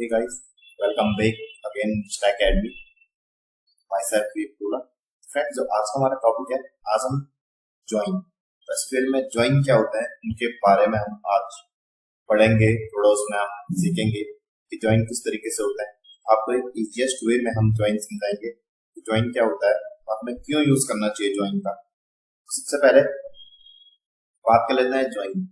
Hey guys, welcome back again Stack Academy. Myself Vipula. Friends, जो आज का हमारा टॉपिक है, आज हम ज्वाइन एसक्यूएल में ज्वाइन क्या होता है उनके बारे में हम आज पढ़ेंगे। थोड़ा उसमें हम सीखेंगे कि ज्वाइन किस तरीके से होता है। आपको एक इजीएस्ट वे में हम ज्वाइन समझाएंगे ज्वाइन क्या होता है और हमें क्यों यूज करना चाहिए ज्वाइन का। सबसे पहले बात कर लेते हैं ज्वाइन।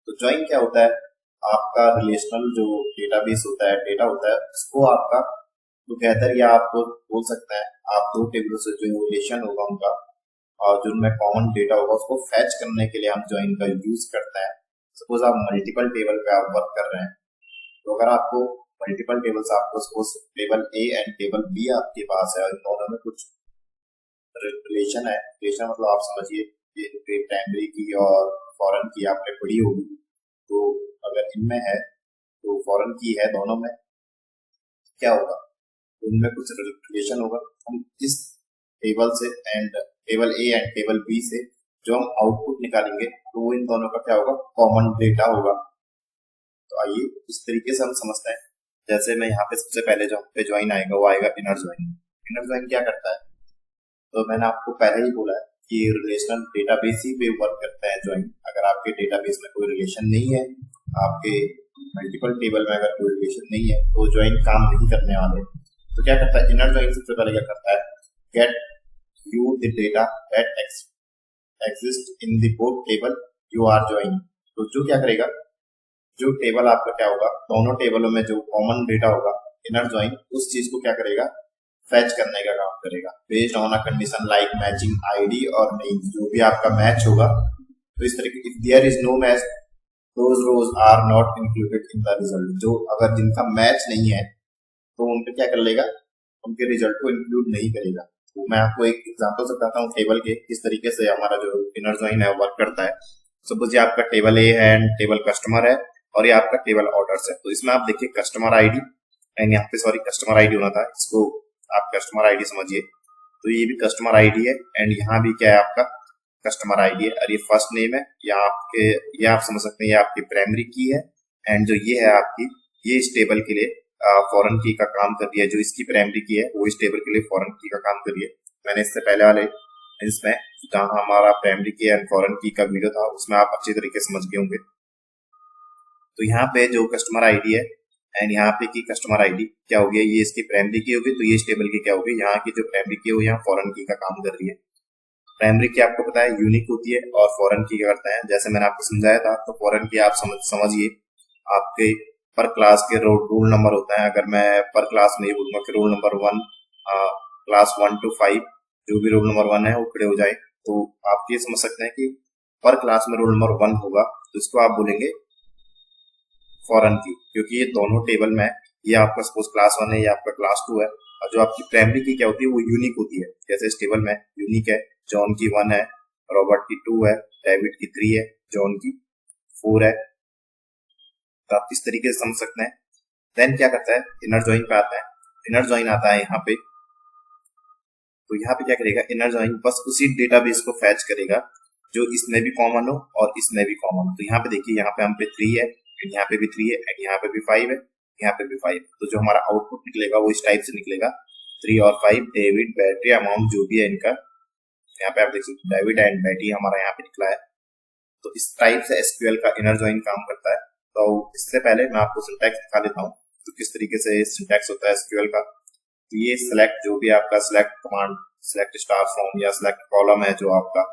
तो ज्वाइन क्या होता है? आपका रिलेशनल जो डेटाबेस होता है, डेटा होता है, उसको आपका टुगेदर या आपको बोल सकते हैं आप दो टेबल से जो रिलेशन होगा उनका और जो उनमें कॉमन डेटा होगा उसको फैच करने के लिए हम ज्वाइन का यूज करते हैं। सपोज आप मल्टीपल टेबल पे आप वर्क कर रहे हैं, तो अगर आपको मल्टीपल टेबल्स, आपको suppose table A and table B आपके पास है और दोनों में कुछ रिलेशन है। रिलेशन मतलब आप समझिए प्राइमरी की और फॉरेन की आपने पढ़ी होगी। तो अगर इनमें है तो फॉरेन की है, दोनों में क्या होगा, उनमें कुछ रिलेशन होगा। हम इस टेबल से and table A and table B से जो हम आउटपुट निकालेंगे तो वो इन दोनों का क्या होगा, कॉमन डेटा होगा। तो आइए इस तरीके से हम समझते हैं। जैसे मैं यहाँ पे सबसे पहले जो पे ज्वाइन आएगा वो आएगा इनर ज्वाइन। इनर ज्वाइन क्या करता है? तो मैंने आपको पहले ही बोला है कि रिलेशनल डेटाबेस ही पे वर्क करता है ज्वाइन। अगर आपके डेटाबेस में कोई रिलेशन नहीं है, आपके मल्टीपल टेबल में अगर कोई रिलेशन नहीं है तो ज्वाइन काम नहीं करने वाले। तो क्या करता है इनर ज्वाइन? सबसे पहले क्या करता है, get you the data that exist in the both table you are join. तो जो क्या करेगा, जो टेबल आपका क्या होगा, दोनों टेबलों में जो कॉमन डेटा होगा, इनर ज्वाइन उस चीज को क्या करेगा, फैच करने का काम करेगा based on a condition like matching ID और नेम। जो भी आपका मैच होगा तो इस तरीके, if there is no match those rows are not included in the result. जो अगर जिनका मैच नहीं है तो उनके क्या कर लेगा, उनके रिजल्ट को इंक्लूड नहीं करेगा। तो मैं आपको एक एग्जांपल से बताता हूँ टेबल के किस तरीके से हमारा जो इनर ज्वाइन है वर्क करता है। सपोज ये आपका टेबल ए है एंड टेबल कस्टमर है और ये आपका टेबल ऑर्डर्स है। तो इसमें आप देखिए कस्टमर आईडी एंड यहाँ पे सॉरी कस्टमर आईडी होना था, इसको आप कस्टमर आईडी समझिए। तो ये भी कस्टमर आईडी है एंड यहाँ भी क्या है, आपका कस्टमर आईडी है। और ये फर्स्ट नेम है, या आपके, ये आप समझ सकते हैं ये आपकी प्राइमरी की है एंड जो ये है आपकी, ये इस टेबल के लिए फॉरेन की का काम कर रही है। जो इसकी प्राइमरी की है वो इस टेबल के लिए फॉरेन की का काम कर रही है। मैंने इससे पहले वाले इसमें जहाँ हमारा प्राइमरी की एंड फॉरेन की का वीडियो था उसमें आप अच्छी तरीके से समझ गए होंगे। तो यहाँ पे जो कस्टमर आईडी है एंड यहाँ पे की कस्टमर आईडी क्या होगी, ये इसकी प्राइमरी की होगी। तो ये इस टेबल की क्या होगी, यहाँ की जो प्राइमरी की है वो यहाँ फॉरेन की का काम कर रही है। प्राइमरी की आपको पता है यूनिक होती है और फॉरेन की क्या करता है, जैसे मैंने आपको समझाया था। तो फॉरेन की आप समझिए आपके पर क्लास के रोल नंबर होता है। अगर मैं पर क्लास में ये बोलूंगा कि रोल नंबर 1, क्लास 1 to 5 जो भी रोल नंबर 1 है वो खड़े हो जाए, तो आप ये समझ सकते हैं कि पर क्लास में रोल नंबर 1 होगा तो इसको आप बोलेंगे फॉरेन की, क्योंकि ये दोनों टेबल में, ये आपका सपोज क्लास 1 है, ये आपका क्लास 2 है। और जो आपकी प्राइमरी की क्या होती है वो यूनिक होती है। जैसे इस टेबल में यूनिक है, जॉन की 1 है, रॉबर्ट की 2 है, डेविड की 3 है, जॉन की 4 है। तो आप इस तरीके से समझ सकते हैं। देन क्या करता है, इनर ज्वाइन पे आता है। इनर ज्वाइन आता है यहाँ पे, तो यहाँ पे क्या करेगा इनर ज्वाइन, बस उसी डेटाबेस को फैच करेगा जो इसमें भी कॉमन हो और इसमें भी कॉमन हो। तो यहाँ पे देखिए, यहाँ पे हम पे 3 है, यहाँ पे भी 3 है एंड यहाँ पे भी 5 है, यहाँ पे भी 5। तो जो हमारा आउटपुट निकलेगा वो इस टाइप से निकलेगा 3 और 5, डेविड, बैटरी, अमाउंट जो भी है इनका। यहाँ पे आप देख सकते हैं डेविड एंड बैटरी हमारा यहाँ पे निकला है। तो इस टाइप से एसक्यूएल का इनर ज्वाइन काम करता है। तो इससे पहले मैं आपको सिंटैक्स दिखा देता हूँ तो किस तरीके से सिंटैक्स होता है एसक्यूएल का। तो ये सिलेक्ट, जो भी आपका select command, select star from या सिलेक्ट कॉलम है, जो आपका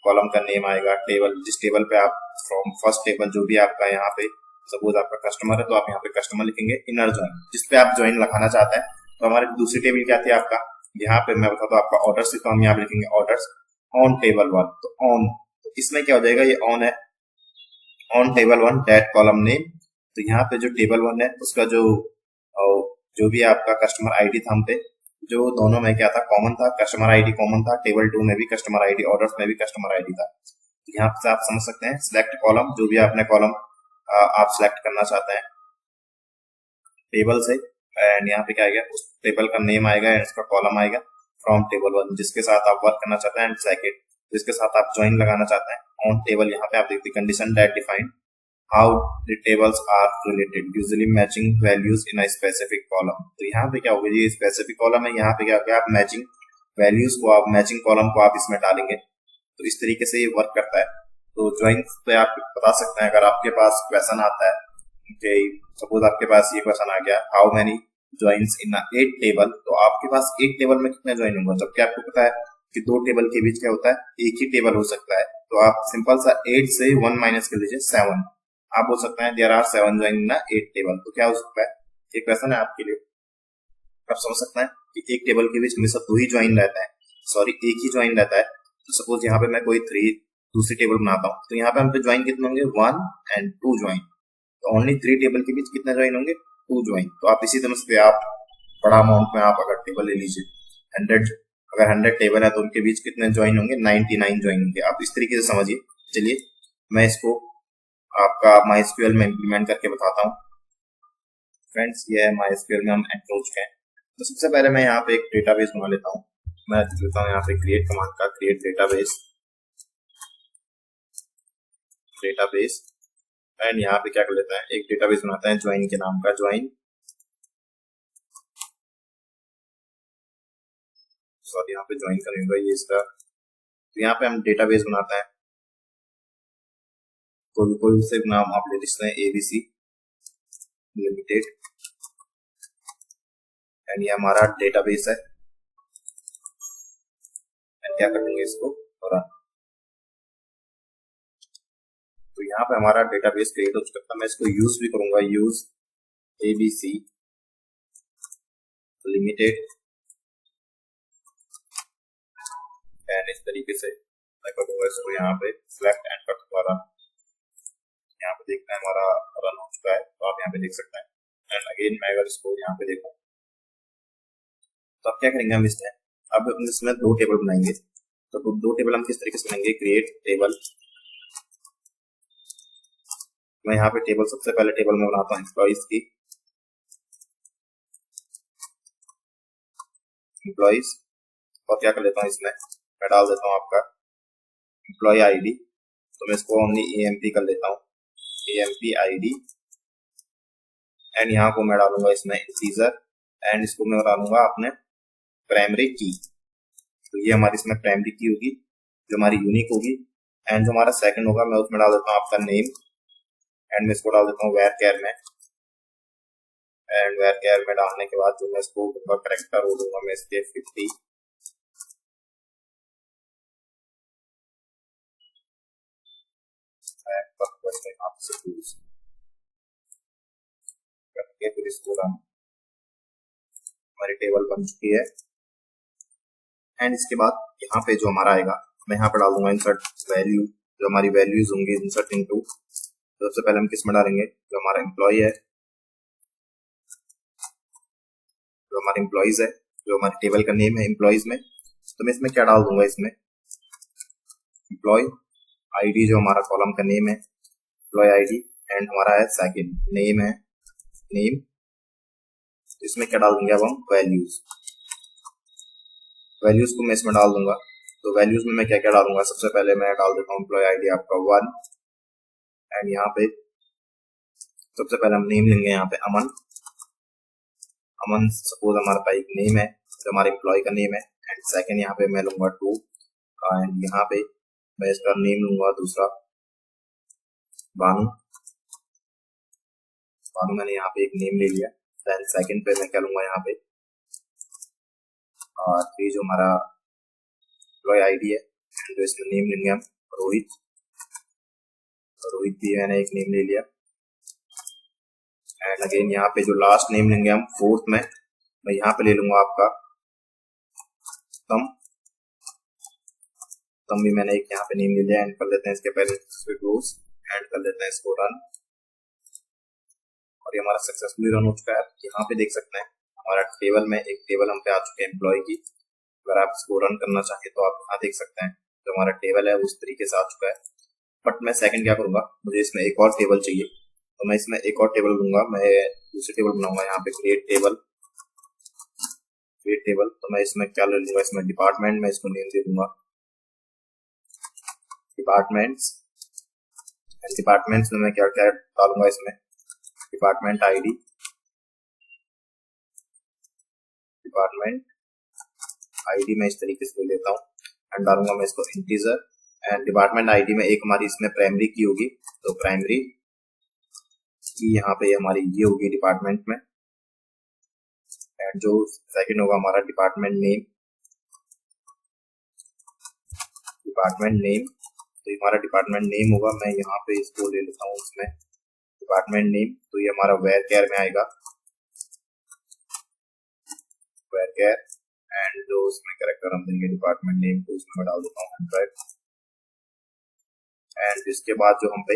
कॉलम का नेम आएगा, टेबल जिस टेबल पे आप फ्रॉम फर्स्ट टेबल जो भी आपका यहाँ पे सपोज आपका कस्टमर है तो आप यहाँ पे कस्टमर लिखेंगे, इनर ज्वाइन जिस पे आप ज्वाइन लगाना चाहते हैं। तो हमारी दूसरी टेबल क्या थी आपका, यहाँ पे मैं बताता हूँ आपका ऑर्डर्स थी, तो हम यहाँ पे लिखेंगे ऑर्डर्स ऑन टेबल 1। तो ऑन, तो इसमें क्या हो जाएगा, ये ऑन है, on table 1 that column name. तो यहाँ पे जो टेबल 1 है उसका जो भी आपका कस्टमर आईडी था हम पे, जो दोनों में क्या था, कॉमन था, कस्टमर आईडी कॉमन था। टेबल 2 में भी कस्टमर आईडी, ऑर्डर्स में भी कस्टमर आईडी था। यहाँ से आप समझ सकते हैं सिलेक्ट कॉलम, जो भी आपने कॉलम आप सिलेक्ट करना चाहते हैं टेबल से, एंड यहाँ पे क्या आएगा, उस टेबल का नेम आएगा एंड उसका कॉलम आएगा फ्रॉम टेबल 1 जिसके साथ आप वर्क करना चाहते हैं, एंड सेकेंड जिसके साथ आप ज्वाइन लगाना चाहते हैं ऑन टेबल। यहाँ पे आप देखते हैं condition that defined how the tables are related, usually matching values in a specific column. तो यहाँ पे क्या होगा, ये स्पेसिफिक कॉलम है, यहाँ पे क्या होगा, आप मैचिंग वैल्यूज को, आप मैचिंग कॉलम को आप इसमें डालेंगे। तो इस तरीके से ये वर्क करता है। तो ज्वाइन पे आप बता सकते हैं, अगर आपके पास क्वेश्चन आता है कि सपोज आपके पास ये क्वेश्चन आ गया, how many joins in 8 table, तो आपके पास एक टेबल में कितने ज्वाइन होंगे, जबकि आपको पता है कि दो टेबल के बीच क्या होता है, एक ही टेबल हो सकता है। तो आप सिंपल सा 8 से 1 माइनस कर लीजिए 7, आप बोल सकते हैं there are 7 join in 8 table. तो क्या हो सकता है, ये क्वेश्चन है आपके लिए, आप समझ सकते हैं कि एक टेबल के बीच हमेशा दो ही ज्वाइन रहता है, सॉरी एक ही ज्वाइन रहता है। तो सपोज यहाँ पे मैं कोई 3 दूसरी टेबल बनाता हूँ, तो यहाँ पे हम पे ज्वाइन कितने होंगे, 1 एंड 2 ज्वाइन। तो ओनली 3 टेबल के बीच कितने ज्वाइन होंगे, 2 ज्वाइन। तो आप इसी तरह से आप बड़ा अमाउंट में आप अगर टेबल ले लीजिए 100, अगर 100 टेबल है तो उनके बीच कितने ज्वाइन होंगे, 99 ज्वाइन होंगे। आप इस तरीके से समझिए। चलिए मैं इसको आपका MySQL में इम्प्लीमेंट करके बताता हूँ। फ्रेंड्स ये है MySQL में हम अप्रोच हैं। तो सबसे पहले मैं यहाँ पे एक डेटाबेस बना लेता हूँ। मैं लेता हूँ यहाँ पे क्रिएट कमांड का, क्रिएट डेटाबेस, डेटाबेस एंड यहाँ पे क्या कर लेता है, एक डेटाबेस बनाता है ज्वाइन के नाम का, ज्वाइन, सॉरी यहाँ पे ज्वाइन करेंगे ये इसका। तो यहाँ पे हम डेटाबेस बनाता है, कोई से नाम आप ले सकते हैं, ABC लिमिटेड, एंड ये हमारा डेटाबेस है। एंड क्या करेंगे इसको रन। तो यहाँ पे हमारा डेटाबेस क्रिएट हो चुका है। मैं इसको यूज भी करूंगा, यूज ABC लिमिटेड, एंड इस तरीके से मैं करूंगा इसको यहाँ पे सिलेक्ट एंड कट द्वारा। यहाँ पे देखते हैं हमारा रन हो चुका है, तो आप यहाँ पे देख सकते हैं। एंड अगेन मैं अगर इसको यहाँ पे देखूं, तो अब क्या करेंगे हम इसमें, अब हम इसमें दो टेबल बनाएंगे। तो दो टेबल हम किस तरीके से बनाएंगे, क्रिएट टेबल। मैं यहाँ पे टेबल, सबसे पहले टेबल में बनाता हूँ एम्प्लॉइज की, एम्प्लॉइज, और क्या कर लेता हूँ इसमें, मैं डाल देता हूँ आपका एम्प्लॉय ID। तो मैं इसको ओनली EMP कर लेता हूँ, EMP ID, एंड यहाँ को मैं डालूंगा इसमें इंटीजर, एंड इसको मैं डालूंगा अपने प्राइमरी की। तो ये हमारी इसमें प्राइमरी की होगी जो हमारी यूनिक होगी, एंड जो हमारा सेकंड होगा मैं उसमें डाल देता हूँ आपका नेम, एंड मैं इसको डाल देता हूँ वेर केयर में। एंड वेर केयर में डालने के बाद जो मैं इसको दूंगा करेक्टर वो दूंगा मैं इसके 50, करके फिर इसको रन, हमारी टेबल बन चुकी है। एंड इसके बाद यहाँ पे जो हमारा आएगा, मैं यहाँ पे डाल दूंगा इंसर्ट वैल्यू, जो हमारी वैल्यूज होंगी इंसर्ट इनटू। तो सबसे पहले हम किस में डालेंगे, जो हमारा एम्प्लॉय है, जो हमारे एम्प्लॉइज है, जो हमारी टेबल का नेम है एम्प्लॉइज में। तो मैं इसमें क्या डाल दूंगा, इसमें एम्प्लॉय ID जो हमारा कॉलम का नेम है, एम्प्लॉय ID, एंड हमारा है सेकंड नेम है, नेम। इसमें क्या डाल देंगे अब हम, वैल्यूज, वैल्यूज को मैं इसमें डाल दूंगा। तो वैल्यूज में मैं क्या क्या डालूंगा, सबसे पहले मैं डाल देता हूँ एम्प्लॉय ID आपका 1, एंड यहाँ पे सबसे पहले हम नेम लेंगे यहाँ पे अमन, अमन सपोज हमारा का एक नेम है जो हमारे एम्प्लॉय का नेम है। एंड सेकंड यहाँ पे मैं लूंगा 2, एंड यहाँ पे मैं इसका नेम लूंगा दूसरा बानू, बानू मैंने यहाँ पे एक नेम ले लिया। देन सेकंड पे मैं क्या लूंगा यहाँ पे 3 जो हमारा एम्प्लॉय ID है, जो इसमें नेम लेंगे हम रोहित, रोहित भी मैंने एक नेम ले लिया। एंड अगेन यहाँ पे जो लास्ट नेम लेंगे हम फोर्थ में, मैं यहाँ पे ले लूंगा आपका तम, तम भी मैंने एक यहाँ पे नेम ले लिया। एंड कर लेते हैं इसके पहले क्लोज, एंड कर लेते हैं इसको रन, और ये हमारा सक्सेसफुली रन हो चुका है। यहाँ पे देख सकते हैं हमारा टेबल में एक टेबल हम पे आ चुके हैं एम्प्लॉय की। अगर आप इसको रन करना चाहें तो आप यहाँ देख सकते हैं जो हमारा टेबल है उस तरीके से आ चुका है। बट मैं सेकंड क्या करूंगा, मुझे इसमें एक और टेबल चाहिए, तो मैं इसमें एक और टेबल लूंगा, मैं दूसरी टेबल बनाऊंगा यहाँ पे क्रिएट टेबल, क्रिएट टेबल। तो मैं इसमें क्या ले लूंगा, इसमें डिपार्टमेंट, मैं इसको नेम दे दूंगा डिपार्टमेंट्स, डिपार्टमेंट्स में मैं क्या क्या डालूंगा इसमें, डिपार्टमेंट आईडी, डिपार्टमेंट आईडी मैं इस तरीके से ले लेता हूँ एंड डालूंगा मैं इसको इंटीजर। एंड डिपार्टमेंट आईडी में एक हमारी इसमें प्राइमरी की होगी, तो प्राइमरी की यहाँ पे हमारी ये होगी डिपार्टमेंट में। एंड जो सेकंड होगा हमारा डिपार्टमेंट नेम, डिपार्टमेंट नेम, तो हमारा डिपार्टमेंट नेम होगा, मैं यहाँ पे इसको ले लेता हूँ इसमें डिपार्टमेंट नेम, तो ये हमारा वेयर केयर में आएगा, वेयर केयर। एंड जो उसमें कैरेक्टर हम देंगे डिपार्टमेंट नेम को उसमें मैं डाल देता हूँ 100। एंड इसके बाद जो हम पे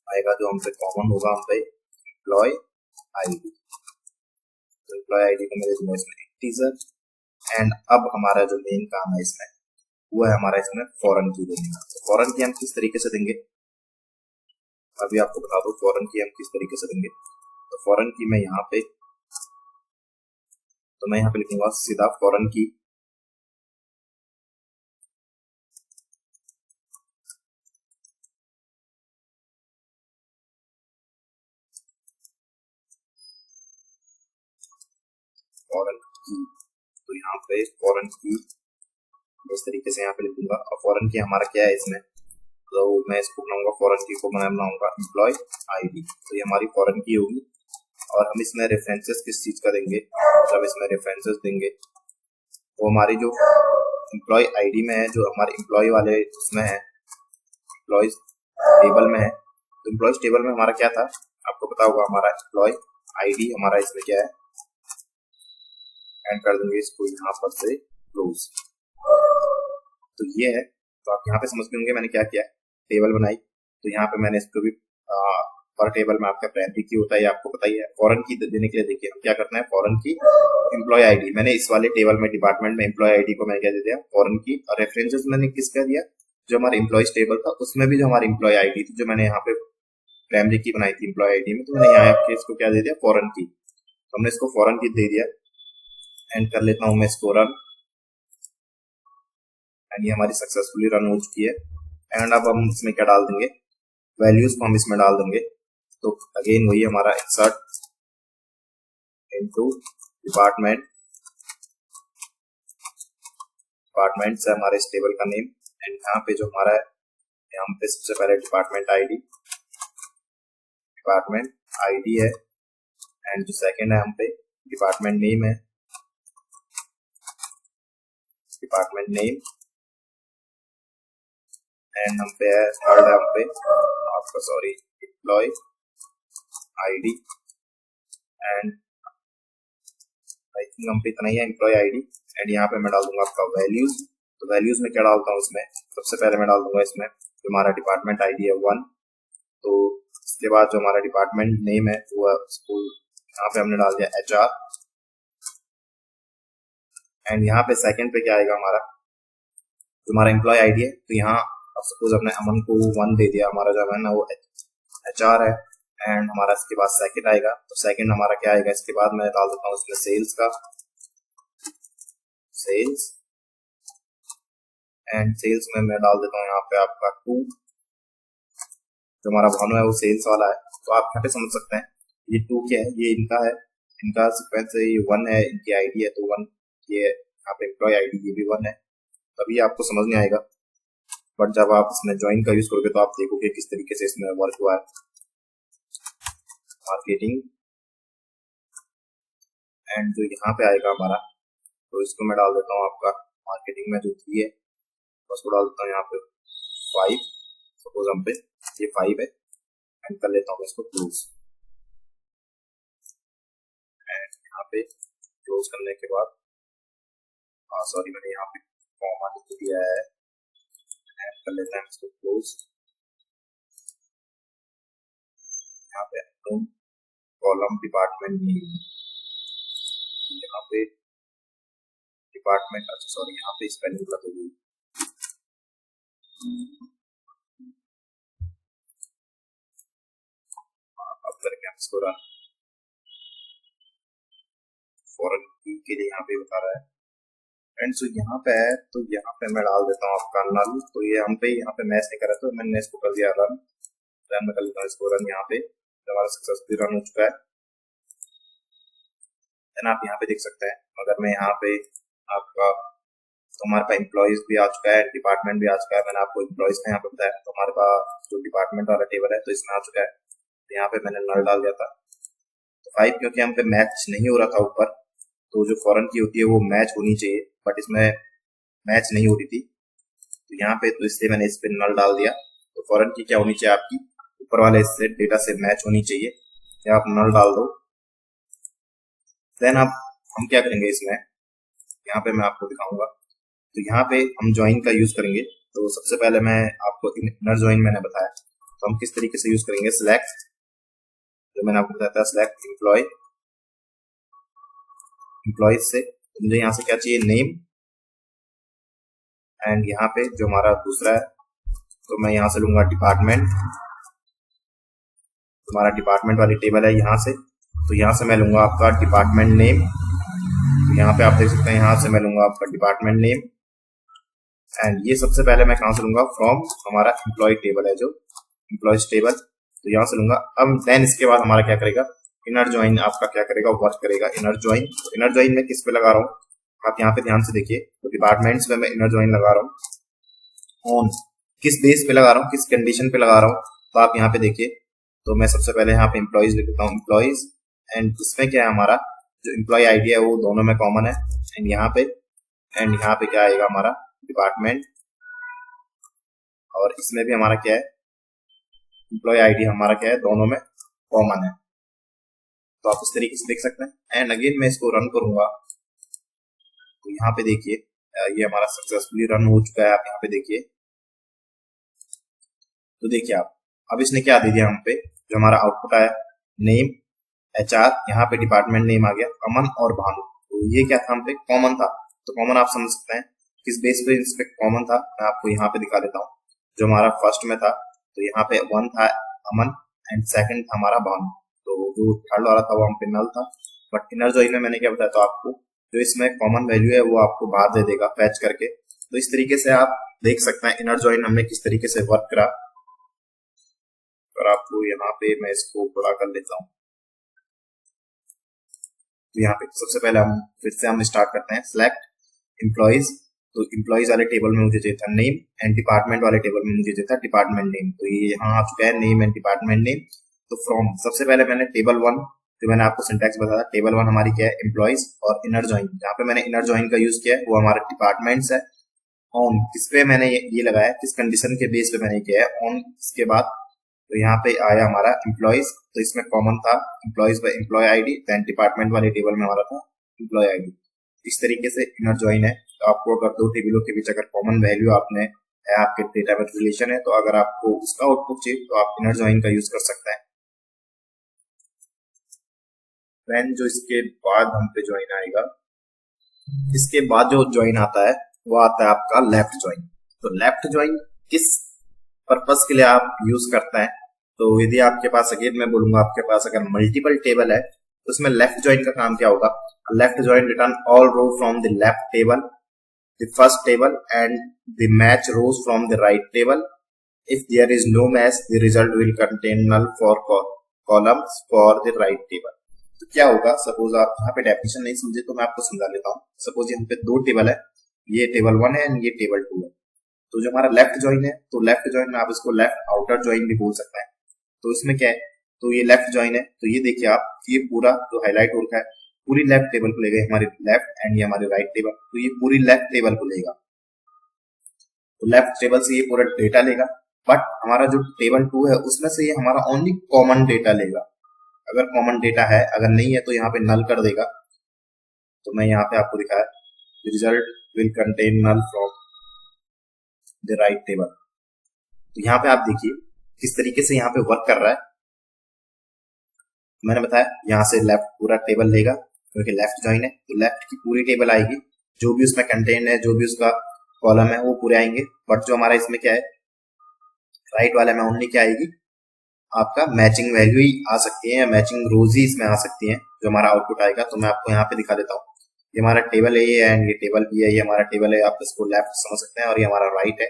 आएगा, जो हम पे कॉमन होगा, हम पे एम्प्लॉय आईडी, तो एम्प्लॉय आईडी को मैं दे दूंगा इसमें इंटीजर। एंड अब हमारा जो मेन काम है इसमें वो है हमारा इसमें फॉरेन की देंगे। तो फॉरेन की हम किस तरीके से देंगे, अभी आपको बता दो फॉरेन की हम किस तरीके से देंगे। तो फॉरेन की मैं यहाँ पे, तो मैं यहाँ पे लिखूंगा सीधा फॉरेन की, फॉरेन की, तो यहाँ पे फॉरेन की इस तरीके से यहाँ पे लिखूंगा। और फॉरेन की हमारा क्या है इसमें, तो मैं इसको बनाऊंगा, फॉरेन की को मैं बनाऊंगा एम्प्लॉय आईडी, तो ये हमारी फॉरेन की होगी। और हम इसमें रेफरेंसेस किस चीज का देंगे, जब इसमें रेफरेंसेस देंगे वो हमारी जो एम्प्लॉय आईडी में है, जो हमारे एम्प्लॉय वाले उसमें है, एम्प्लॉयज टेबल में है। तो एम्प्लॉयज टेबल में हमारा क्या था, आपको पता होगा, हमारा एम्प्लॉय आईडी हमारा इसमें क्या है, एंड कर देंगे इसको यहाँ पर से क्लोज। तो ये है, तो आप यहाँ पे समझ गए होंगे मैंने क्या किया, टेबल बनाई। तो यहाँ पे मैंने इसको भी पर टेबल में आपका प्राइमरी की होता है, आपको पता ही है। फॉरेन की देने के लिए देखिए हम क्या करना है, फॉरेन की एम्प्लॉय आईडी, मैंने इस वाले टेबल में डिपार्टमेंट में एम्प्लॉय आईडी को मैंने क्या दे दिया फॉरेन की। और रेफरेंसेस मैंने किसका दिया, जो हमारे एम्प्लॉयज टेबल था उसमें भी जो हमारी एम्प्लॉय आईडी थी, जो मैंने यहाँ पे प्राइमरी की बनाई थी एम्प्लॉय आईडी में, तो मैंने यहाँ पे इसको क्या दे दिया फॉरेन की। तो हमने इसको फॉरेन की दे दिया। एंड कर लेता हूँ मैं इसको रन, एंड ये हमारी सक्सेसफुली रन हो चुकी है। एंड अब हम इसमें क्या डाल देंगे, वैल्यूज को हम इसमें डाल देंगे। तो अगेन वही हमारा इंसर्ट इनटू डिपार्टमेंट, डिपार्टमेंट से हमारे इस टेबल का नेम। एंड यहाँ पे जो हमारा है, यहाँ पे सबसे पहले डिपार्टमेंट आईडी, डिपार्टमेंट आईडी है। एंड जो सेकंड है हम पे डिपार्टमेंट नेम है, डिपार्टमेंट नेम। एंड हम पे है थर्ड है हम पे आपका sorry employee ID. And I think हम पे इतना ही है एम्प्लॉय आईडी। एंड यहाँ पे मैं डाल दूंगा आपका वैल्यूज। तो वैल्यूज में क्या डालता हूँ इसमें, सबसे पहले मैं डाल दूंगा इसमें जो हमारा डिपार्टमेंट आईडी है 1। तो इसके बाद जो हमारा डिपार्टमेंट नेम है वो स्कूल, यहाँ पे हमने डाल दिया HR। एंड यहाँ पे सेकंड पे क्या आएगा हमारा, जो हमारा एम्प्लॉय आईडी है, तो यहाँ सपोज अपने अमन को 1 दे दिया, हमारा जो है ना वो HR है। एंड हमारा इसके बाद सेकंड आएगा, तो सेकंड हमारा क्या आएगा, इसके बाद मैं डाल देता हूँ इसमें सेल्स का, सेल्स। एंड सेल्स में मैं डाल देता हूँ यहाँ पे आपका 2, जो हमारा भानु है वो सेल्स वाला है। तो आप यहाँ पे समझ सकते हैं ये 2 क्या है, ये इनका है, इनका सीक्वेंस है, ये 1 है, इनकी आईडी है तो 1, ये यहाँ पे एम्प्लॉय आईडी ये भी 1 है। तभी आपको समझ नहीं आएगा, बट जब आप इसमें ज्वाइन का यूज करोगे तो आप देखोगे किस तरीके से इसमें वर्क हुआ है। मार्केटिंग, एंड जो यहाँ पे आएगा हमारा, तो इसको मैं डाल देता हूँ आपका मार्केटिंग में जो 3 है उसको डाल देता हूँ यहाँ पे 5, सपोज हम पे ये 5 है। एंड कर लेता हूँ इसको क्लोज। एंड यहाँ पे क्लोज करने के बाद सॉरी मैंने यहाँ पे कॉमा लिख दिया है। एंड कर लेते हैं इसको क्लोज। यहाँ पे कॉलम डिपार्टमेंट नेम, यहाँ पे डिपार्टमेंट, अच्छा सॉरी यहाँ पे स्पेलिंग गलत हो गई, अब करके हम इसको रन, फॉरेन की के लिए यहाँ पे बता रहा है। फ्रेंड्स जो यहाँ पे है तो यहाँ पे मैं डाल देता हूँ आपका नल। तो ये हम पे यहाँ पे मैच नहीं करा तो मैंने इसको कर दिया रन। रन में कर लेता हूँ इसको रन। यहाँ पे हमारा सक्सेसफुली रन हो चुका है। देन आप यहाँ पे देख सकते हैं अगर मैं यहाँ पे आपका, तो हमारे पास एम्प्लॉयज भी आ चुका है, डिपार्टमेंट भी आ चुका है। मैंने आपको एम्प्लॉयज का यहाँ पे बताया, तो हमारे पास जो डिपार्टमेंट वाला टेबल है तो इसमें आ चुका है। तो यहाँ पे मैंने नल डाल दिया था। तो 5 क्योंकि हम पे मैच नहीं हो रहा था ऊपर, तो जो फॉरन की होती है वो मैच होनी चाहिए, बट इसमें मैच नहीं हो रही थी। तो यहाँ पे तो इसलिए मैंने इस पे नल डाल दिया। तो फॉरन की क्या होनी चाहिए आपकी, ऊपर वाले इससे डेटा से मैच होनी चाहिए, या आप नल डाल दो। देन आप हम क्या करेंगे इसमें, यहाँ पे मैं आपको दिखाऊंगा। तो यहाँ पे हम ज्वाइन का यूज करेंगे। तो सबसे पहले मैं आपको इनर ज्वाइन मैंने बताया, तो हम किस तरीके से यूज करेंगे। सिलेक्ट, जो मैंने आपको बताया था, सिलेक्ट एम्प्लॉय, एम्प्लॉयज से मुझे यहाँ से क्या चाहिए, नेम। एंड यहाँ पे जो हमारा दूसरा है, तो मैं यहाँ से लूंगा डिपार्टमेंट। हमारा डिपार्टमेंट वाली टेबल है यहाँ से, तो यहाँ से मैं लूंगा आपका डिपार्टमेंट नेम। तो यहाँ पे आप देख सकते हैं, यहाँ से मैं लूंगा आपका डिपार्टमेंट नेम। एंड ये सबसे पहले मैं कहाँ से लूंगा, फ्रॉम हमारा एम्प्लॉय टेबल है जो एम्प्लॉयज टेबल, तो यहाँ से लूंगा। अब देन इसके बाद हमारा क्या करेगा, इनर ज्वाइन आपका क्या करेगा, वर्क करेगा इनर ज्वाइन। तो इनर ज्वाइन में किस पे लगा रहा हूँ, आप यहाँ पे ध्यान से देखिए। तो डिपार्टमेंट्स में मैं इनर ज्वाइन लगा रहा हूँ, ऑन किस बेस पे लगा रहा हूँ, किस कंडीशन पे लगा रहा हूँ, तो आप यहाँ पे देखिए। तो मैं सबसे पहले यहाँ पे एम्प्लॉयज लिख देता हूँ, एम्प्लॉयज। एंड इसमें क्या है, हमारा जो एम्प्लॉय आईडी है वो दोनों में कॉमन है। एंड यहाँ पे क्या आएगा हमारा डिपार्टमेंट, और इसमें भी हमारा क्या है, एम्प्लॉय आईडी हमारा क्या है, दोनों में कॉमन है। तो आप इस तरीके से देख सकते हैं। एंड अगेन मैं इसको रन करूंगा, तो यहाँ पे देखिए ये हमारा सक्सेसफुली रन हो चुका है। आप यहाँ पे देखिए, तो देखिए आप, अब इसने क्या दे दिया हम पे, जो हमारा आउटपुट आया, नेम, एचआर, यहाँ पे डिपार्टमेंट नेम आ गया, अमन और भानु। तो ये क्या था, हम पे कॉमन था। तो कॉमन आप समझ सकते हैं किस बेस पे इस पे कॉमन था। मैं आपको यहाँ पे दिखा देता हूँ। जो हमारा फर्स्ट में था, तो यहाँ पे 1 था अमन, एंड सेकंड था हमारा भानु। तो जो थर्ड वाला था वो हम पे नल था। बट इनर ज्वाइन में मैंने क्या बताया, तो आपको जो इसमें कॉमन वैल्यू है वो आपको बाहर दे देगा फैच करके। तो इस तरीके से आप देख सकते हैं इनर ज्वाइन हमने किस तरीके से वर्क करा। और आपको यहाँ पे मैं इसको बड़ा कर लेता हूँ। तो यहाँ पे सबसे पहले हम फिर से हम स्टार्ट करते हैं, सिलेक्ट एम्प्लॉयज। तो एम्प्लॉयज वाले टेबल में मुझे चाहिए था नेम, एंड डिपार्टमेंट वाले टेबल में मुझे चाहिए था डिपार्टमेंट नेम। तो ये यहाँ आ चुका है, नेम एंड डिपार्टमेंट नेम। तो फ्रॉम सबसे पहले मैंने टेबल 1, जो मैंने आपको सिंटैक्स बताया, टेबल 1 हमारी क्या है, एम्प्लॉयज। और इनर ज्वाइन, जहाँ पे मैंने इनर ज्वाइन का यूज किया है वो हमारा डिपार्टमेंट्स है। ऑन किस पे मैंने ये लगाया, किस कंडीशन के बेस पे मैंने किया है, ऑन। इसके बाद तो यहाँ पे आया हमारा एम्प्लॉयज, तो इसमें कॉमन था employees by employee ID. Then department वाले टेबल में हमारा था एम्प्लॉय आईडी। इस तरीके से इनर ज्वाइन है। तो आपको अगर दो टेबलों के बीच अगर कॉमन वैल्यू आपने है, आपके डेटाबेस रिलेशन है, तो अगर आपको उसका आउटपुट चाहिए तो आप इनर ज्वाइन का यूज कर सकते हैं। देन जो इसके बाद हम पे ज्वाइन आएगा, इसके बाद जो ज्वाइन आता है वो आता है आपका लेफ्ट ज्वाइन। तो लेफ्ट ज्वाइन किस पर्पस के लिए आप यूज करते हैं, तो यदि आपके पास, अगेन मैं बोलूंगा, आपके पास अगर मल्टीपल टेबल है तो उसमें लेफ्ट ज्वाइन का काम क्या होगा, left join return all row from the left table, the first table, and the match rows from the right table. If there is no match, the result will contain null for columns for the right table. तो क्या होगा, suppose आप यहाँ पे definition नहीं समझे तो मैं आपको समझा लेता हूँ। सपोज यहाँ पे दो टेबल है, ये टेबल 1 है एंड ये टेबल 2 है। तो जो हमारा लेफ्ट ज्वाइन है, तो लेफ्ट ज्वाइन में आप इसको लेफ्ट आउटर ज्वाइन भी बोल सकते हैं। तो इसमें क्या है, तो ये लेफ्ट ज्वाइन है। तो ये देखिए आप, ये पूरा जो हाईलाइट हो रखा है पूरी लेफ्ट टेबल को लेगा, हमारे लेफ्ट, एंड ये हमारे राइट टेबल। तो ये पूरी लेफ्ट टेबल को लेगा। तो लेफ्ट टेबल से ये पूरा डेटा लेगा। बट हमारा जो टेबल 2 है उसमें से ये हमारा ओनली कॉमन डेटा लेगा। अगर कॉमन डेटा है, अगर नहीं है तो यहाँ पे नल कर देगा। तो मैं यहाँ पे आपको दिखाया, result will contain null from the right table. तो यहाँ पे आप देखिए किस तरीके से यहाँ पे वर्क कर रहा है। मैंने बताया यहाँ से लेफ्ट पूरा टेबल लेगा, क्योंकि लेफ्ट ज्वाइन है तो लेफ्ट की पूरी टेबल आएगी, जो भी उसमें कंटेंट है, जो भी उसका कॉलम है वो पूरे आएंगे। बट जो हमारा इसमें क्या है, राइट वाले में ओनली क्या आएगी, आपका मैचिंग वैल्यू ही आ सकती है, या मैचिंग रोज ही इसमें आ सकती है जो हमारा आउटपुट आएगा। तो मैं आपको यहाँ पे दिखा देता हूँ। ये हमारा टेबल है ये, एंड ये टेबल भी है, ये हमारा टेबल है, आप इसको लेफ्ट समझ सकते हैं, और ये हमारा राइट है,